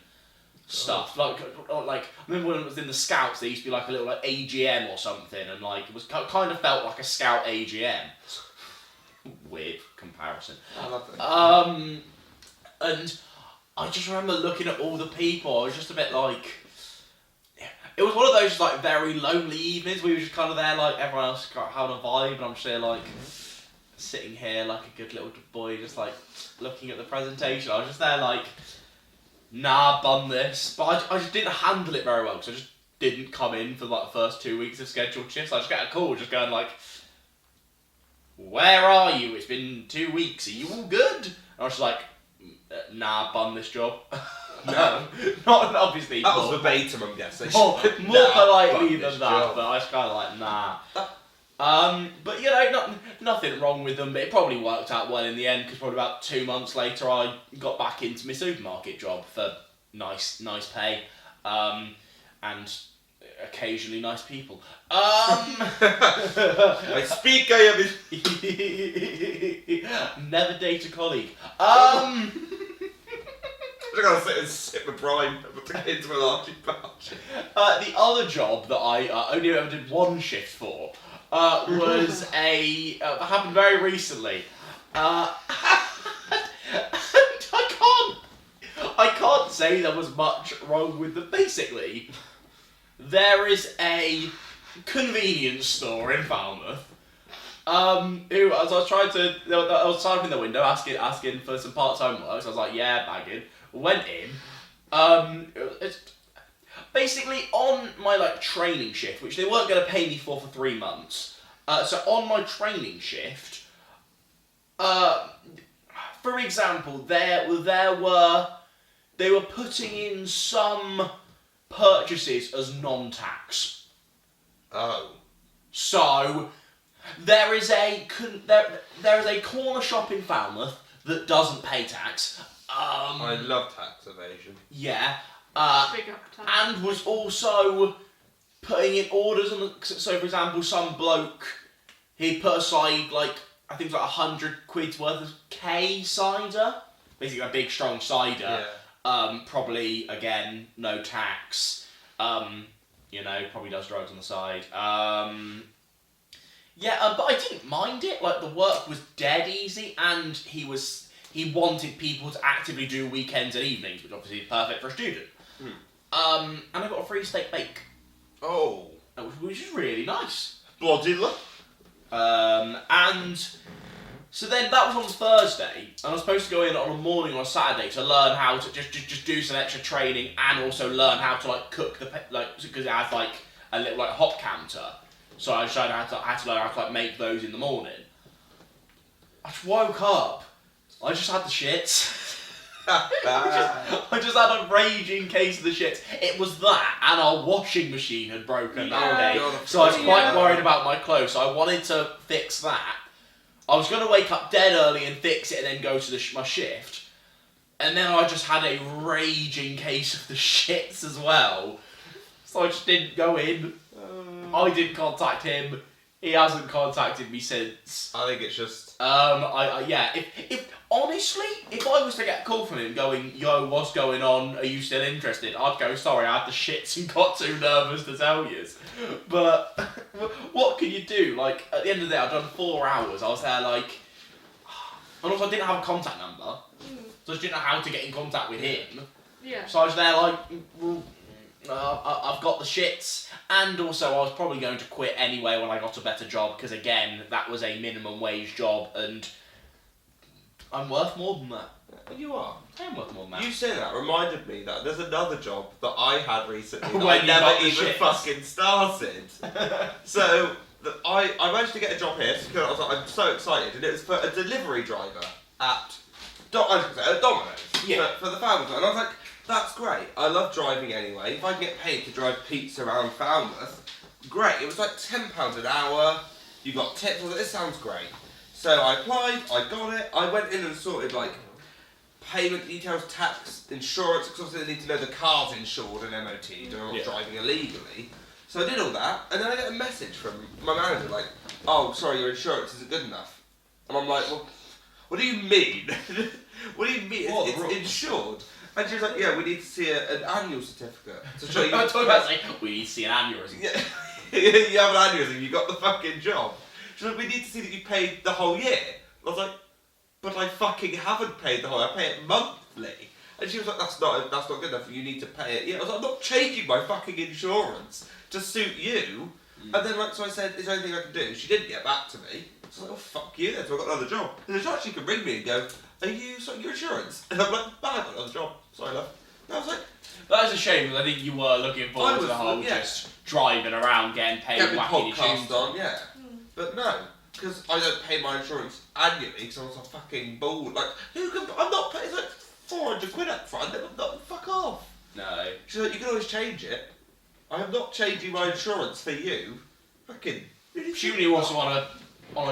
stuff. Like I remember when it was in the Scouts, there used to be like a little like AGM or something, and like it was kind of felt like a Scout AGM. Weird comparison. I love it. And I just remember looking at all the people. I was just a bit like, it was one of those like very lonely evenings. We were just kind of there, like everyone else having a vibe, and I'm just there like sitting here like a good little boy, just like looking at the presentation. I was just there like, nah, bum this. But I just didn't handle it very well because I just didn't come in for like the first 2 weeks of scheduled shifts. I just get a call, just going like, where are you? It's been 2 weeks. Are you all good? And I was just like, nah, bum this job. No, not obviously. That was verbatim, I'm guessing. More politely than that, job. but I was kind of like, nah. But nothing wrong with them. But it probably worked out well in the end because probably about 2 months later, I got back into my supermarket job for nice pay, and occasionally nice people. I speak, I am. Never date a colleague. I'm gonna sit and sip my prime into my largy pouch. The other job that I only ever did one shift for was that happened very recently. And I can't say there was much wrong with them. Basically, there is a convenience store in Falmouth. Who, as I was I was typing in the window asking for some part-time work, so I was like, yeah, bagging. Went in. It's basically on my like training shift, which they weren't going to pay me for 3 months. So on my training shift, for example, they were putting in some purchases as non-tax. Oh. So there is a corner shop in Falmouth that doesn't pay tax. I love tax evasion. Yeah. Big up to And was also putting in orders on so for example, some bloke, he put aside like, I think it was like £100 worth of K cider. Basically a big strong cider. Yeah. Probably again, no tax. Probably does drugs on the side. But I didn't mind it. Like the work was dead easy, and he wanted people to actively do weekends and evenings, which obviously is perfect for a student. And I got a free steak bake. Oh. Which is really nice. Bloody luck. And so then that was on Thursday, and I was supposed to go in on a morning on a Saturday to learn how to just do some extra training and also learn how to like cook because it has like a little like hot counter. So I showed how to learn how to like make those in the morning. I just woke up. I just had the shits. I just had a raging case of the shits. It was that, and our washing machine had broken that day. So I was quite worried about my clothes. So I wanted to fix that. I was going to wake up dead early and fix it and then go to my shift. And then I just had a raging case of the shits as well. So I just didn't go in. I didn't contact him. He hasn't contacted me since. I think it's just... If honestly, if I was to get a call from him going, yo, what's going on? Are you still interested? I'd go, sorry, I had the shits and got too nervous to tell you. But what can you do? Like, at the end of the day, I'd done 4 hours. I was there like... And also I didn't have a contact number. So I just didn't know how to get in contact with him. Yeah. So I was there like... I've got the shits, and also I was probably going to quit anyway when I got a better job, because again, that was a minimum wage job, and I'm worth more than that. You are. I am worth more than that. You saying that reminded me that there's another job that I had recently that When I you never got the even shits. fucking started. So I managed to get a job here. So I was like, I'm so excited, and it was for a delivery driver at Domino's. Yeah. For the Falmouth, and I was like, that's great. I love driving anyway. If I can get paid to drive pizza around Falmouth, great. It was like £10 an hour. You got tips. I was like, this sounds great. So I applied. I got it. I went in and sorted like payment details, tax, insurance, because obviously they need to know the car's insured and MOT'd and I'm not driving illegally. So I did all that, and then I get a message from my manager like, oh, sorry, your insurance isn't good enough. And I'm like, well, what do you mean? What do you mean? It's insured. And she was like, yeah, we need to see an annual certificate to show you. I thought about saying, we need to see an aneurysm. Yeah, you have an aneurysm, you got the fucking job. She's like, we need to see that you paid the whole year. I was like, but I fucking haven't paid the whole year, I pay it monthly. And she was like, that's not good enough, you need to pay it. Yeah, I was like, I'm not changing my fucking insurance to suit you. And then so I said, is there anything I can do? She didn't get back to me. So I was like, oh fuck you then, so I got another job. And she actually could ring me and go, are you sorting your insurance? And I'm like, man, I got another job. Sorry, love. And I was like, That is a shame because I think you were looking forward to the whole just driving around, getting paid, get the whacking your podcast tunes on, yeah. But no, because I don't pay my insurance annually because I was a fucking ball. Like, I'm not paying, it's like 400 quid up front, fuck off. No. She's like, you can always change it. I am not changing my insurance for you. Fucking. Presumably you also on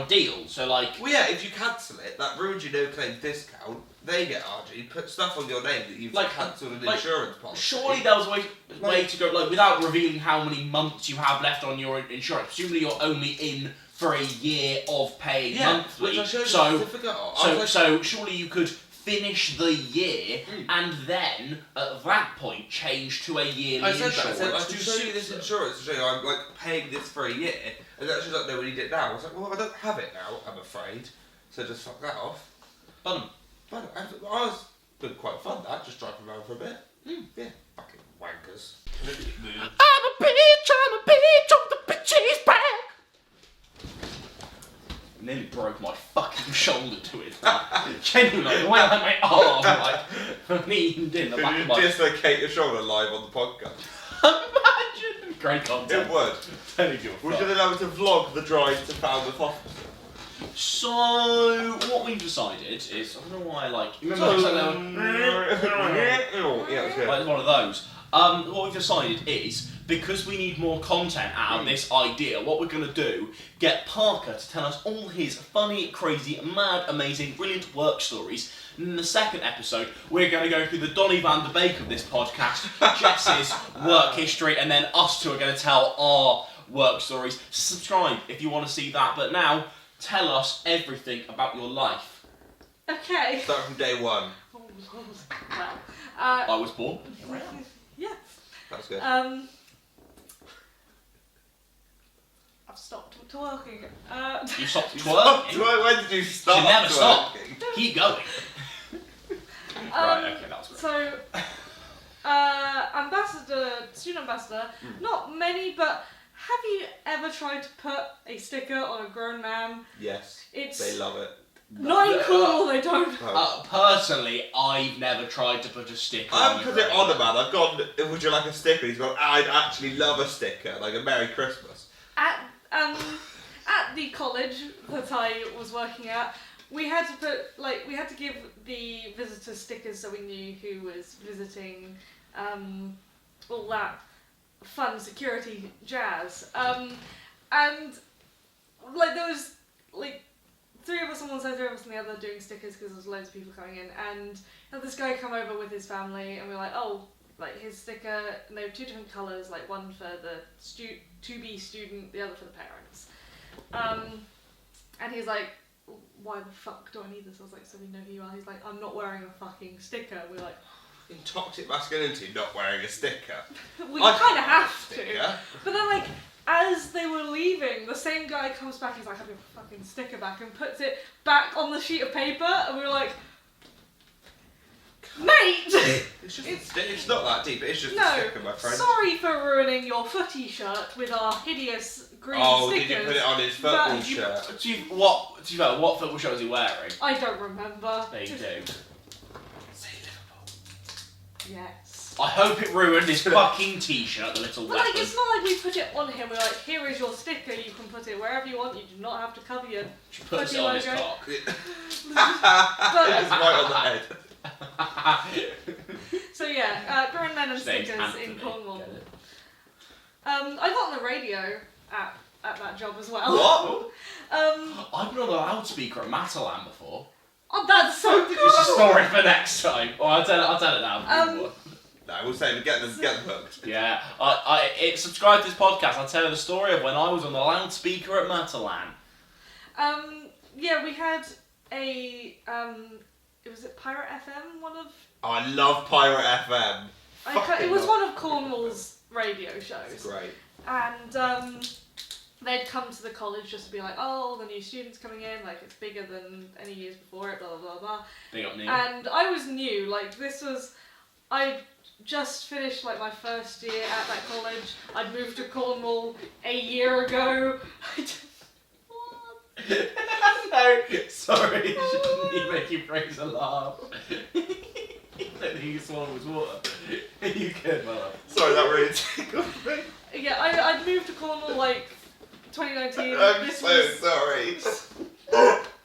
a deal, so like... Well, yeah, if you cancel it, that ruins your no-claim discount. They get RG, put stuff on your name that you've cancelled an insurance policy. Surely there was a way to go, like, without revealing how many months you have left on your insurance. Presumably you're only in for a year of paying monthly. Which I showed you the certificate of. So surely you could finish the year and then at that point change to a yearly insurance. I said, I can show you this insurance to show you I'm like paying this for a year. And then she's like, no, we need it now. I was like, well, I don't have it now, I'm afraid. So just fuck that off. Bum. But I was been quite fun that, just driving around for a bit. Yeah, fucking wankers. I'm a bitch on the bitch's back. Nearly broke my fucking shoulder to it. Genuinely, went like my arm, like, leaned in the back of my... You dislocate your shoulder live on the podcast. Imagine! Great content. It would. Very good. We should allow to vlog the drive to Falmouth Hospital. So, what we've decided is, I don't know why I like... You remember Yeah, it's good. like one of those. What we've decided is, because we need more content out of this idea, what we're going to do, get Parker to tell us all his funny, crazy, mad, amazing, brilliant work stories. And in the second episode, we're going to go through the Donny van der Beek of this podcast, Jess's work history, and then us two are going to tell our work stories. Subscribe if you want to see that, but now, tell us everything about your life. Okay. Start from day one. Well, I was born. yeah. That's good. I've stopped twerking. You stopped twerking? When did you stop? You never stop. twerking? Keep going. Right, okay, that was great. So, student ambassador, not many, but have you ever tried to put a sticker on a grown man? Yes. It's They love it. not cool, they don't. Personally, I've never tried to put a sticker I on haven't put it on a man. I've gone, would you like a sticker? He's gone, I'd actually love a sticker, like a Merry Christmas. At the college that I was working at, we had to give the visitors stickers so we knew who was visiting, all that fun security jazz. And like there was like 3 of us on one side, 3 of us on the other doing stickers because there was loads of people coming in, and had this guy come over with his family, and we were like, oh, like his sticker, and they were 2 different colours, like one for the to-be student, the other for the parents. And he's like, why the fuck do I need this? I was like, so we know who you are. He's like, I'm not wearing a fucking sticker. And we're like, In toxic masculinity, not wearing a sticker. we kind of have to. Sticker. But then like, as they were leaving, the same guy comes back, he's like, have your fucking sticker back, and puts it back on the sheet of paper, and we were like, mate! It's not that deep, it's just a No, sticker, my friend. sorry for ruining your footy shirt with our hideous green stickers. Did you put it on his football but- shirt? What football shirt was he wearing? I don't remember. There you do. Yes. I hope it ruined his fucking t-shirt, the little But weapon. like, it's not like we put it on him. We're like, here is your sticker. You can put it wherever you want. You do not have to cover your Puts it on his cock. It's right on the head. So yeah, grown men and Named stickers Anthony, in Cornwall. get it? I got on the radio at that job as well. What? I've been on the loudspeaker at Matalan before. Oh, that's so It's a cool. story for next time. Or I'll tell it now. No, we'll say get them hooked. Yeah, subscribe to this podcast. I'll tell you the story of when I was on the loudspeaker at Matalan. Yeah, we had a was it Pirate FM? One of Oh, I love Pirate FM. it was one of Cornwall's radio shows. It's great. And they'd come to the college just to be like, oh, the new students coming in, like it's bigger than any years before it, blah blah blah blah. Big up Neil. And I was new, like I just finished like my first year at that college. I'd moved to Cornwall a year ago. No, sorry, shouldn't he make you praise a laugh? I don't think you swallowed his water. You good, my love? Sorry, that really tickled me. Yeah, I'd moved to Cornwall like 2019. I'm This so was- sorry.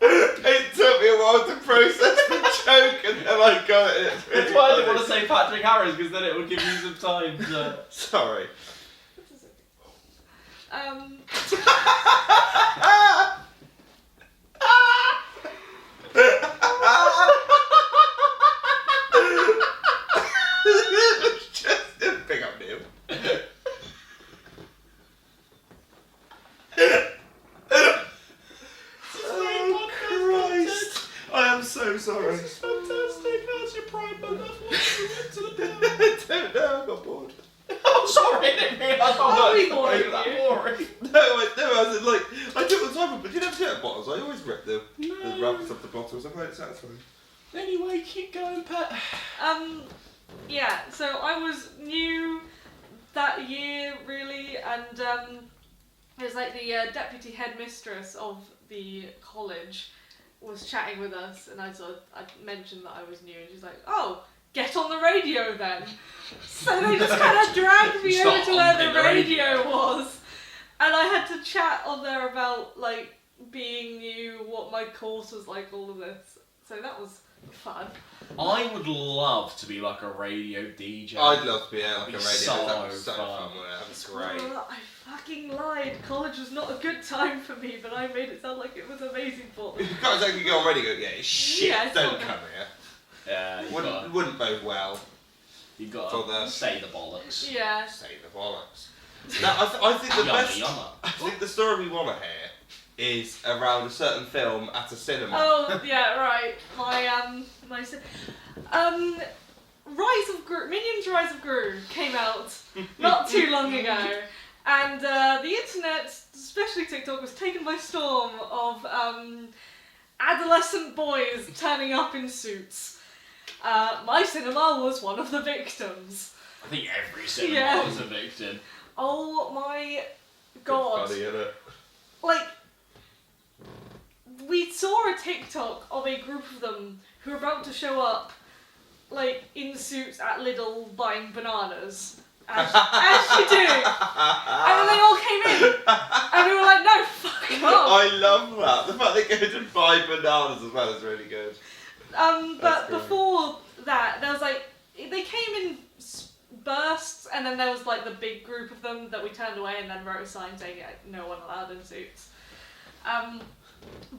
It took me a while to process the joke and then I got it. It's really That's why I didn't funny. want to say Patrick Harris, because then it would give you some time to... Sorry. Just pick up Neil. Oh Christ! I am so sorry. This is fantastic. How's your pride bug? I've watched you into the pool. I don't know. I got bored. I'm sorry, I didn't realise I'll be that boring that you. boring. No, I said like I took the time, but you never get bottles. I always rip the wrappers off the bottles. I find it satisfying. Anyway, keep going, Pet. Yeah, so I was new that year, really, and it was like the deputy headmistress of the college was chatting with us, and I mentioned that I was new, and she's like, "Oh, get on the radio then." So they just kind of dragged me over to where the radio was, and I had to chat on there about like being new, what my course was like, all of this. So that was fun. I would love to be like a radio DJ. I'd love to be like a radio. So That was so fun. fun. That was great. I fucking lied. College was not a good time for me, but I made it sound like it was amazing for me. You can't exactly go on radio. Yeah, it's shit. Yeah, it's Don't not come here. Yeah, Wouldn't bode well. you've got for to the- say the bollocks. Yeah. Say the bollocks. Now, I think the Yummy, best. yumma. I think the story we want to hear is around a certain film at a cinema. Oh yeah, right. Rise of Gru, Minions: Rise of Gru came out not too long ago, and the internet, especially TikTok, was taken by storm of adolescent boys turning up in suits. My cinema was one of the victims. I think every cinema Yeah. was a victim. Oh my god! Funny, innit? Like, we saw a TikTok of a group of them who were about to show up, like, in suits at Lidl buying bananas. As you do. And then they all came in. And we were like, no, fuck off. I love that. The fact they go to buy bananas as well is really good. But That's great. before that, there was like, they came in bursts, and then there was like the big group of them that we turned away and then wrote a sign saying no one allowed in suits.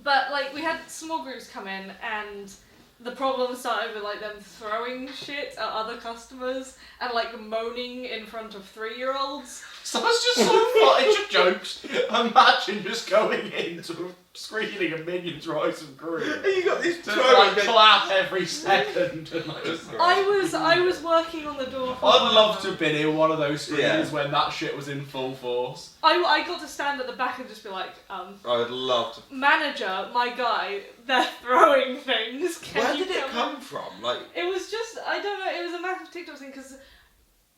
But like we had small groups come in, and the problem started with like them throwing shit at other customers and like moaning in front of 3-year-olds. So it's just so fun. It's just jokes. Imagine just going into a screening of Minions: Rise of Gru. And you got these Just throwing like big- clap every second and like just. I was working on the door for I'd one love of to them. have been in one of those screenings Yeah. when that shit was in full force. I got to stand at the back and just be like, I would love to. manager, my guy, they're throwing things. Can Where you did it come come from? Like, It was just, I don't know, it was a massive TikTok thing because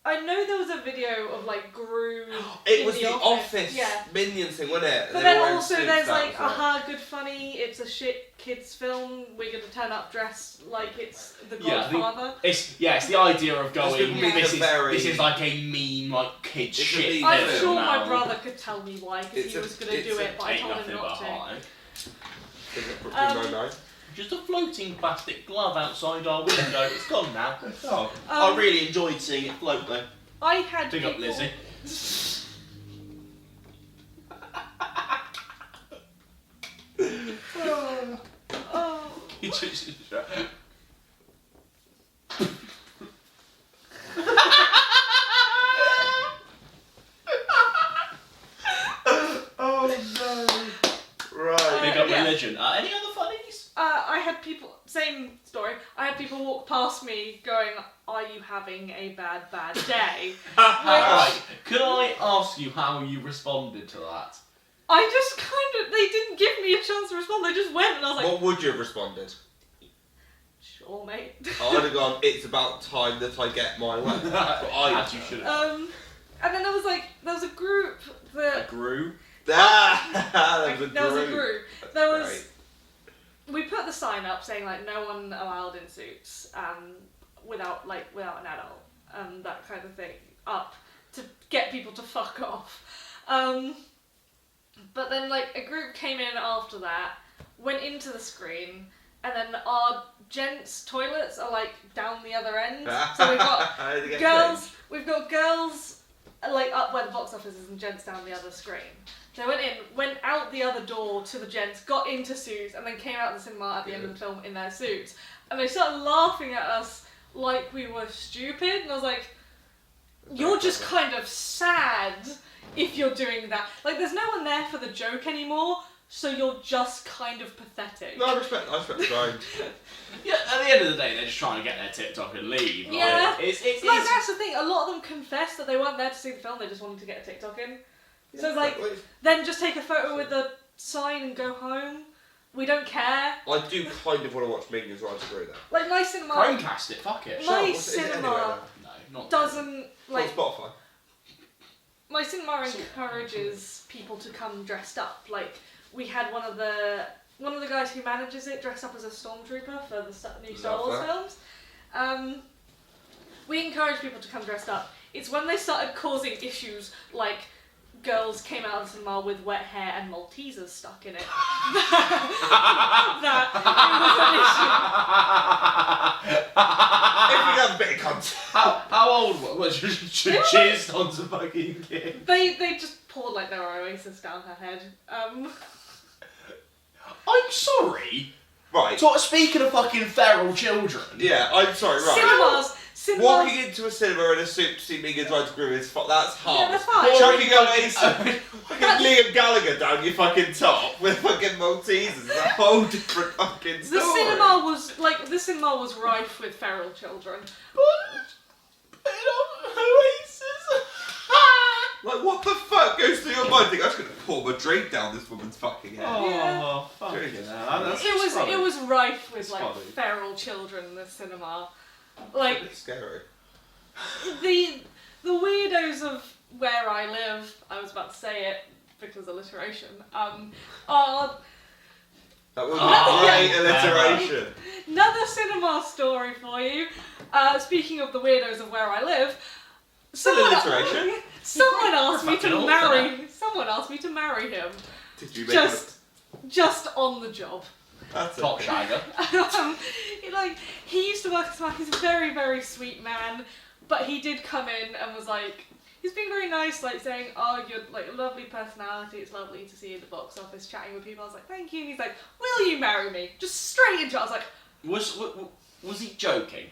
I know there was a video of like Gru. It in was the Office Yeah. Minions thing, wasn't it? But They then were wearing also suits, there's that like, was it. aha, good funny, it's a shit kids film, we're gonna turn up dressed like it's the Yeah, Godfather. It's the idea of going. gonna be This the is very- this is like a meme like kid It's a shit. meme I'm film sure now. my brother could tell me why, because It's he a- was gonna it's do a- it, but I Ain't told nothing him but not to. heartache. Is it Brooklyn Nine-Nine? Just a floating plastic glove outside our window. It's gone now. Oh. I really enjoyed seeing it float though. I had Big people... up Lizzie. Oh. You just- Oh no. Right. Big up Yeah. religion. Any other funnies? I had people, same story, I had people walk past me going, are you having a bad day? Alright, could I ask you how you responded to that? I just kind of, they didn't give me a chance to respond, they just went and I was like, What would you have responded? sure mate. I would have gone, it's about time that I get my way. That's what I As you should have. And then there was a group that... Grew. That was a There was a group. group. There was... Right. We put the sign up saying like no one allowed in suits, without an adult, that kind of thing, up to get people to fuck off. But then like a group came in after that, went into the screen, and then our gents' toilets are like down the other end. So we've got How did it get girls. changed? We've got girls like up where the box office is, and gents down the other screen. They went in, went out the other door to the gents, got into suits, and then came out of the cinema at the end of the film in their suits. And they started laughing at us like we were stupid, and I was like, you're just kind of sad if you're doing that. Like, there's no one there for the joke anymore, so you're just kind of pathetic. No, I respect the grind. Yeah, at the end of the day, they're just trying to get their TikTok and leave. Like, Yeah. it's Like, that's the thing, a lot of them confessed that they weren't there to see the film, they just wanted to get a TikTok in. So it's like, then just take a photo with the sign and go home. We don't care. I do kind of want to watch Minions right through that. Like, my cinema... Chromecast it, fuck it. My Sure, is it anywhere cinema No, not doesn't, like... On Spotify. My cinema encourages people to come dressed up. Like, we had one of the guys who manages it dressed up as a stormtrooper for the new Star Love Wars that. films. We encourage people to come dressed up. It's when they started causing issues, like girls came out of the cinema with wet hair and Maltesers stuck in it. that If we have a bit of content. How old was she? Jizzed onto fucking kid. it was an issue. They just poured like their oasis down her head. I'm sorry. Right. Speaking of fucking feral children. Yeah, I'm sorry, right. Cinemas. Walking into a cinema in a suit to see Minions Ride to Groove is that's hard. Yeah, that's fine. Chucking away fucking Liam Gallagher down your fucking top with fucking Maltesers is a whole different fucking story. The cinema was rife with feral children. Like, what the fuck goes through your mind? I think I'm just gonna pour my drink down this woman's fucking head. Oh, fucking Serious. hell. That's It was rife with like funny. feral children in the cinema. A Like bit scary. the weirdos of where I live, I was about to say it because alliteration, are That was Oh, a great yeah. alliteration. another cinema story for you. Speaking of the weirdos of where I live, alliteration. someone asked me Fucking to author. marry. Someone asked me to marry him. Did you make Just on the job. That's top okay. shagger. He used to work at Smack. He's a very, very sweet man, but he did come in and was like, he's been very nice, like saying, "Oh, you're like a lovely personality. It's lovely to see you at the box office chatting with people." I was like, "Thank you." And he's like, "Will you marry me?" Just straight into it. I was like, Was he joking?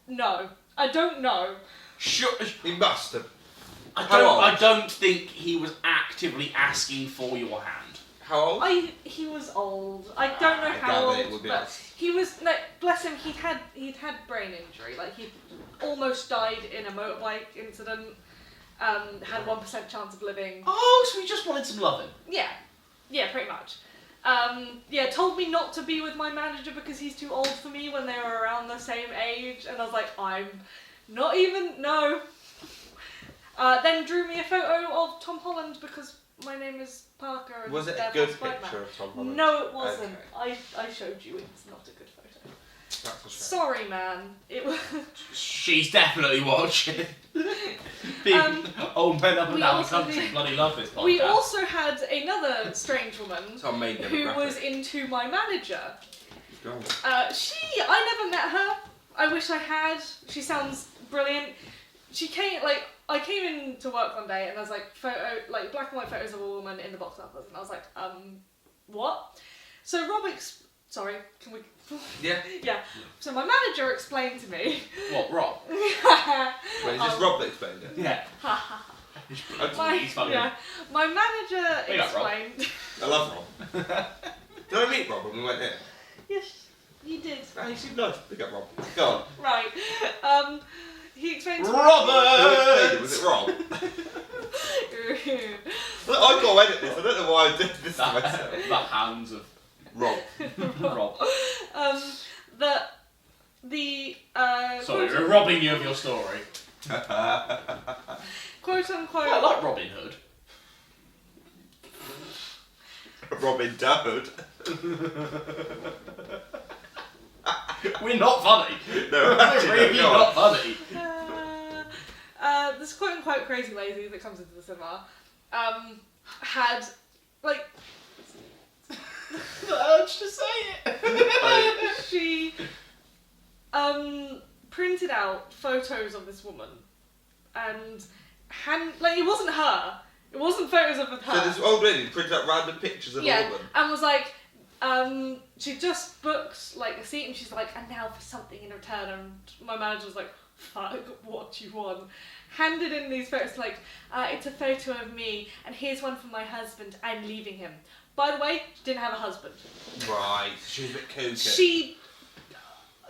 "No, I don't know." Sure. He must have. I How old? don't think he was actively asking for your hand. How old? He was old. I don't know I how gather it old, would be but us. he was like, bless him. He'd had brain injury. Like he almost died in a motorbike incident. Had 1% chance of living. Oh, so he just wanted some loving. Yeah, pretty much. Told me not to be with my manager because he's too old for me when they were around the same age, and I was like, I'm not even, no. Then drew me a photo of Tom Holland because my name is Parker. And Was it a therefore good Spider-Man. picture of Tom Holland? No, it wasn't. Okay. I showed you. It's not a good photo. That's a shame. Sorry, man. It was. She's definitely watching. Old men up and we down the also country did- bloody love this podcast. We also had another strange woman It's our main who demographic. was into my manager. Go on. I never met her. I wish I had. She sounds brilliant. I came into work one day and there was black and white photos of a woman in the box office, and I was like, what? So sorry, can we? Yeah. Yeah. So my manager explained to me. What, Rob? Wait, is this Rob that explained it? Yeah. He's funny. My manager Big up, Rob. explained. I love Rob. Did I meet Rob when we went here? Yes, you did. He seemed nice. Pick up Rob. Go on. Right. He explained to Who explained it? Was it Rob? me. Look, I've got to edit this. I don't know why I did this to myself. The hands of Rob. Rob. That the Sorry, we're robbing you of your story. quote unquote. I like Robin Hood. Robin Hood. We're not funny. No, We're actually, really no, go not funny. This quote unquote crazy lady that comes into the cinema had like The urge to say it. she printed out photos of this woman and it wasn't her. It wasn't photos of her. So this old lady printed out random pictures of a woman. and was like, she just booked like a seat, and she's like, and now for something in return. And my manager was like, fuck, what do you want? Handed in these photos, like, it's a photo of me, and here's one from my husband. I'm leaving him. By the way, she didn't have a husband. Right, she was a bit kooky.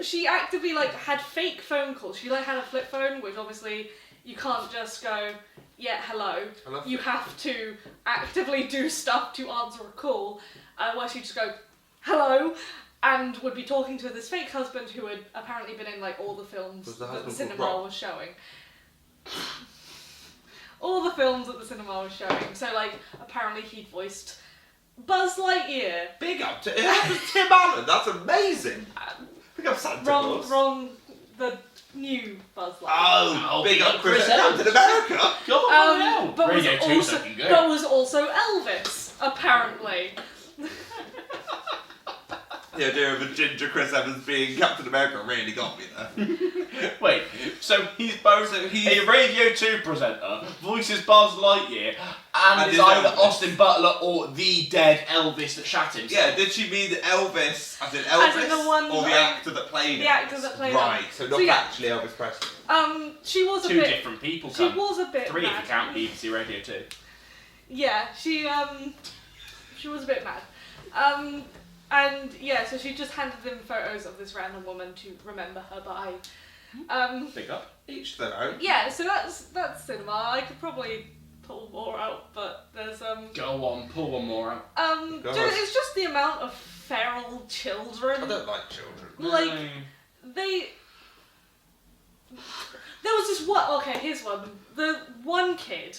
She actively like had fake phone calls. She like had a flip phone, which obviously you can't just go, yeah, hello. You have to actively do stuff to answer a call. Where she'd just go, hello, and would be talking to this fake husband who had apparently been in like all the films Was the that the husband cinema called Rob? was showing. All the films that the cinema was showing. So like apparently he'd voiced Buzz Lightyear. Big up to that was Tim Allen. That's amazing. Big up Santa Claus. Wrong. The new Buzz Lightyear. Oh, big up Chris Evans in America. Go on now. But Radio 2 was, also, looking good. but was also Elvis, apparently. The idea of a ginger Chris Evans being Captain America really got me there. Wait, so he's both a Radio 2 presenter, voices Buzz Lightyear, and is is either Elvis. Austin Butler or the dead Elvis that shat himself. Yeah, did she mean Elvis as in Elvis? As in the one, or the actor that played the Elvis? actor that played Right, Elvis. so not So, yeah. actually Elvis Presley. She was a Two bit. different people. She cunt. was a bit. Three mad. if you count BBC Radio 2. Yeah, she was a bit mad. And yeah, so she just handed them photos of this random woman to remember her by. Big up. Each their own. Yeah, so that's cinema. I could probably pull more out, but there's Go on, pull one more out. Go on. it's just the amount of feral children. I don't like children. Like there was this one. Okay, here's one. The one kid.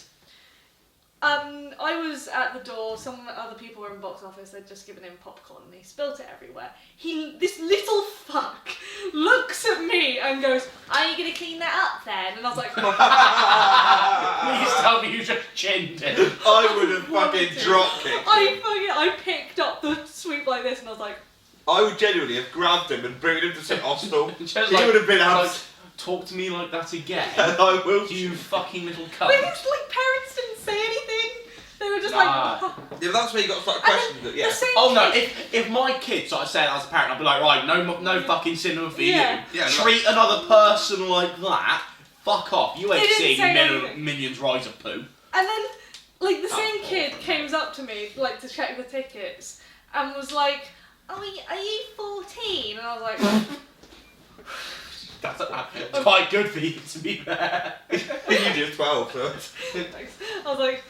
I was at the door. Some other people were in the box office. They'd just given him popcorn and he spilt it everywhere. This little fuck looks at me and goes, "Are you gonna clean that up then?" And I was like, Please tell me you just chinned it. I would have fucking drop kicked him. I picked up the sweep like this and I was like, I would genuinely have grabbed him and bring him to St Austell. Just He would have been out. like, talk to me like that again. And I will. You fucking little but cunt. his like parents didn't say anything. They were just Nah. like. Yeah, but that's where you got to start And then questioning it. Yeah. the same Oh no! kid- If my kid started saying that as a parent, I'd be like, right, no fucking cinema for Yeah. you. Yeah, like- Treat another person like that. Fuck off. You ain't They didn't seeing say anything. Minions Rise of Pooh. And then, like, the Oh. same kid came up to me, like, to check the tickets, and was like, are you 14? And I was like, That's quite good for you, to be fair. You did 12, so. thanks. I was like,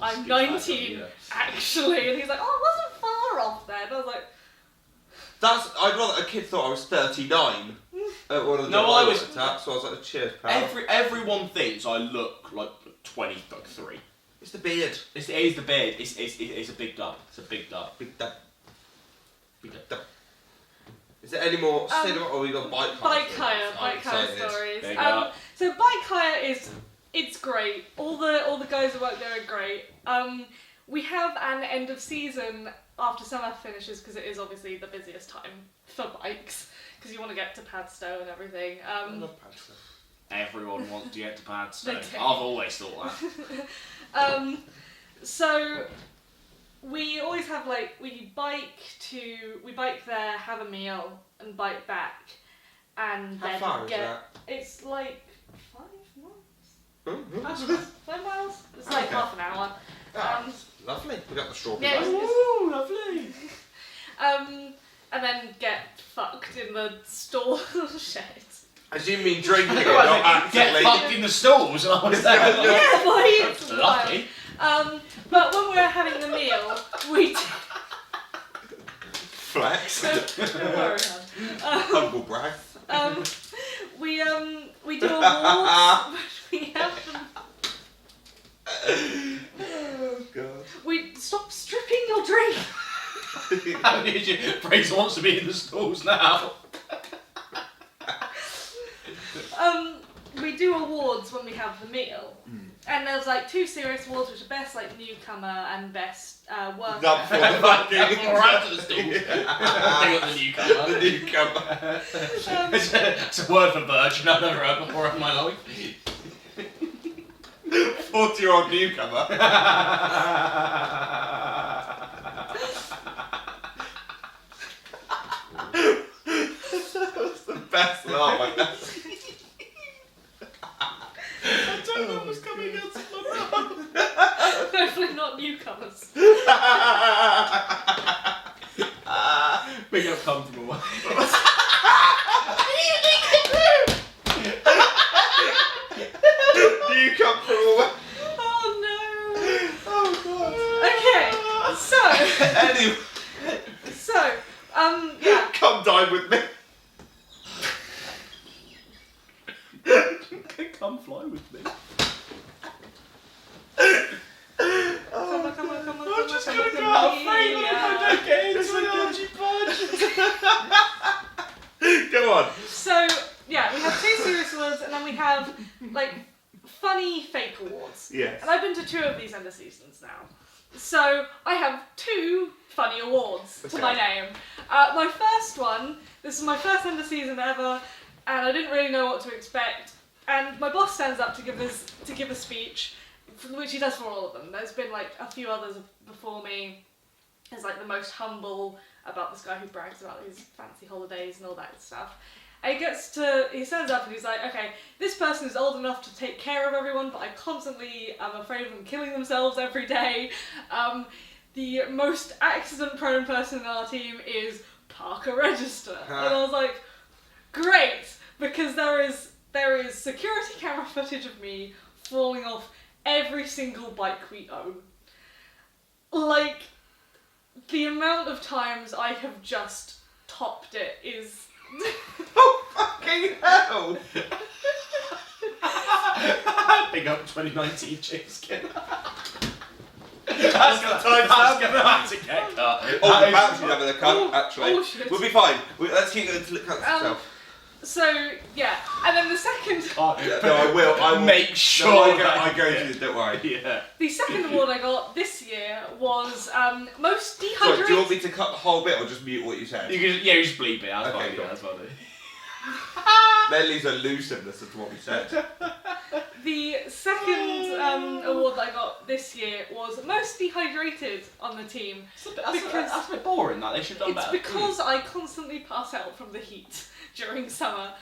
I'm 19, actually. And he's like, oh, I wasn't far off then. And I was like, I'd rather a kid thought I was 39 at one of the No, jobs I I was- worked at, so I was like, cheers, pal. Everyone thinks I look like 23. It's the beard. It is the beard. It's a big dub. It's a big dub. Big dub. Big dub. Is there any more cinema, or we got bike hire? Bike hire stories. There you go. So bike hire it's great. All the guys who work there are great. We have an end of season after summer finishes because it is obviously the busiest time for bikes because you want to get to Padstow and everything. I love Padstow. Everyone wants to get to Padstow. They do. I've always thought that. So we always have we bike there, have a meal, and bike back, and How then far is get. that? It's like 5 miles. That's 5 miles. It's like Okay. half an hour. lovely. We got the strawberry. Yeah, bike. Ooh, lovely. And then get fucked in the store shed. As you mean drinking, Get not actively. fucked in the stalls. I was there. Yeah, boy, it's Lucky. wild. But when we're having the meal, we Flex. don't worry, hon. Humble brag. We do awards. We have them. Oh god. We stop stripping your drink. How did you? Fraser wants to be in the stalls now. We do awards when we have the meal, and there's 2 serious awards, which are best newcomer and best worker. Not for the fucking. We're out to the stalls. They got the newcomer. The newcomer. It's a word for virgin I've never heard before in my life. 40-year-old newcomer. That was the best laugh I've ever. I don't know what's coming out of my mouth. Hopefully not newcomers. Big up comfortable one. You come from away. Oh no. Oh god. Okay. Anyway, Yeah. come dine with me. Come fly with me. Come on. I'm just gonna go out free if I don't get into an argy Come on. So yeah, we have 2 serious awards, and then we have funny fake awards. Yes. And I've been to 2 of these end of seasons now. So I have 2 funny awards to my name. My first one, this is my first end of season ever, and I didn't really know what to expect. And my boss stands up to give a speech, which he does for all of them. There's been a few others before me. There's the most humble about this guy who brags about his fancy holidays and all that stuff. And he stands up and he's like, okay, this person is old enough to take care of everyone, but I constantly am afraid of them killing themselves every day. The most accident-prone person in our team is Parker Register. And I was like, great, because there is security camera footage of me falling off every single bike we own. The amount of times I have just topped it is... Oh fucking hell! Big up 2019 James Skinner. That's gonna have to get cut. Oh, the battery's having a cut, actually. Oh, shit. We'll be fine. Let's keep it until it cuts itself. So, yeah. And then the second... No, I will. Make sure No, I go yeah. to this, don't worry. Yeah. The second award I got this year was most Sorry, dehydrated... do you want me to cut the whole bit or just mute what you said? You just bleep it. That's Okay, fine. cool. Yeah, that's fine. Then leaves a looseness of what we said. The second award that I got this year was most dehydrated on the team. That's a bit boring. That they should have done It's better. because I constantly pass out from the heat during summer.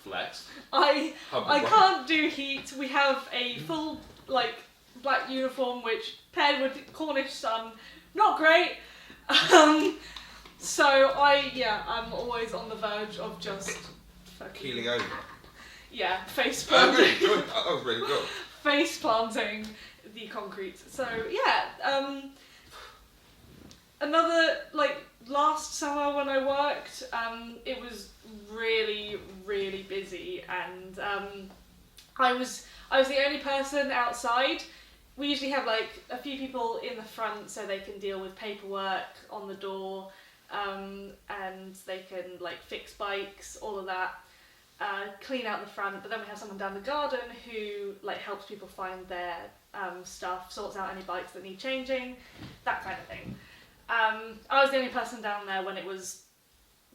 Flex. I Humble can't do heat. We have a full black uniform which paired with Cornish sun, not great. So I'm always on the verge of just fucking Keeling over. face Oh, really planting, good. That was really good. face planting the concrete. So yeah, another last summer when I worked, it was really busy, and I I was the only person outside. We usually have like a few people in the front so they can deal with paperwork on the door, and they can like fix bikes, all of that, clean out the front. But then we have someone down the garden who like helps people find their stuff, sorts out any bikes that need changing, that kind of thing. I was the only person down there when it was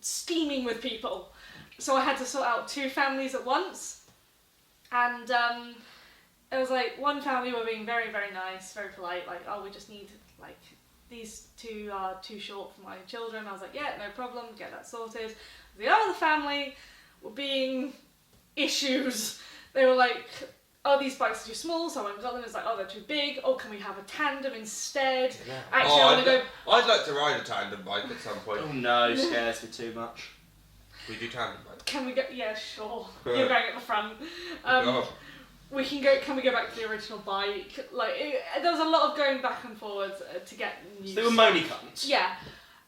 steaming with people, so I had to sort out 2 families at once, and it was like one family were being very, very nice, very polite, like, oh, we just need, like, these 2 are too short for my children. I was like, yeah, no problem, get that sorted. The other family were being issues. They were like, oh, these bikes are too small, so I went and got them. It's like, oh, they're too big. Oh, can we have a tandem instead? Yeah. Actually, I want to go... I'd like to ride a tandem bike at some point. Oh no, scares me too much. We do tandem bikes. Can we go... Yeah, sure. You're going at the front. Oh. We can go... Can we go back to the original bike? Like, there was a lot of going back and forwards to get new So they were stuff. moany cunts. Yeah.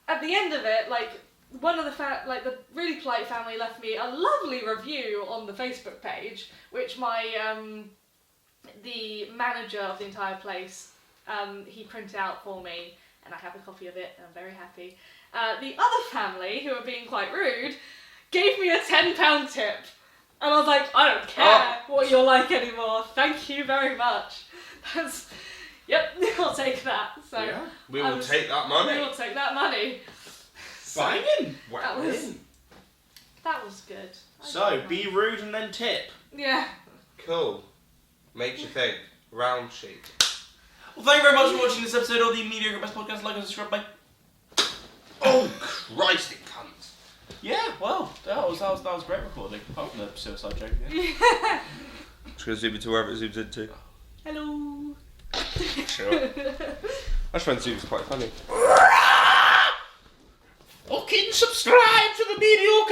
At the end of it, like, one of the really polite family left me a lovely review on the Facebook page, which my, the manager of the entire place, he printed out for me, and I have a copy of it, and I'm very happy. The other family, who were being quite rude, gave me a £10 tip. And I was like, I don't care what you're like anymore, thank you very much. That's, yep, I'll take that. So Yeah, we will take that money. We will take that money. Banging! That was good. So, be rude and then tip. Yeah. Cool. Makes you think. Round sheet. Well, thank you very much for watching this episode of the Mediocre Best Podcast. Like and subscribe, bye. Oh, Christ, it cunts. Yeah, well, that was great recording. Apart from the suicide joke. Yeah. Just gonna zoom into wherever it zooms into. Hello. Sure. I just find Zoom's quite funny. Fucking subscribe to the Mediocre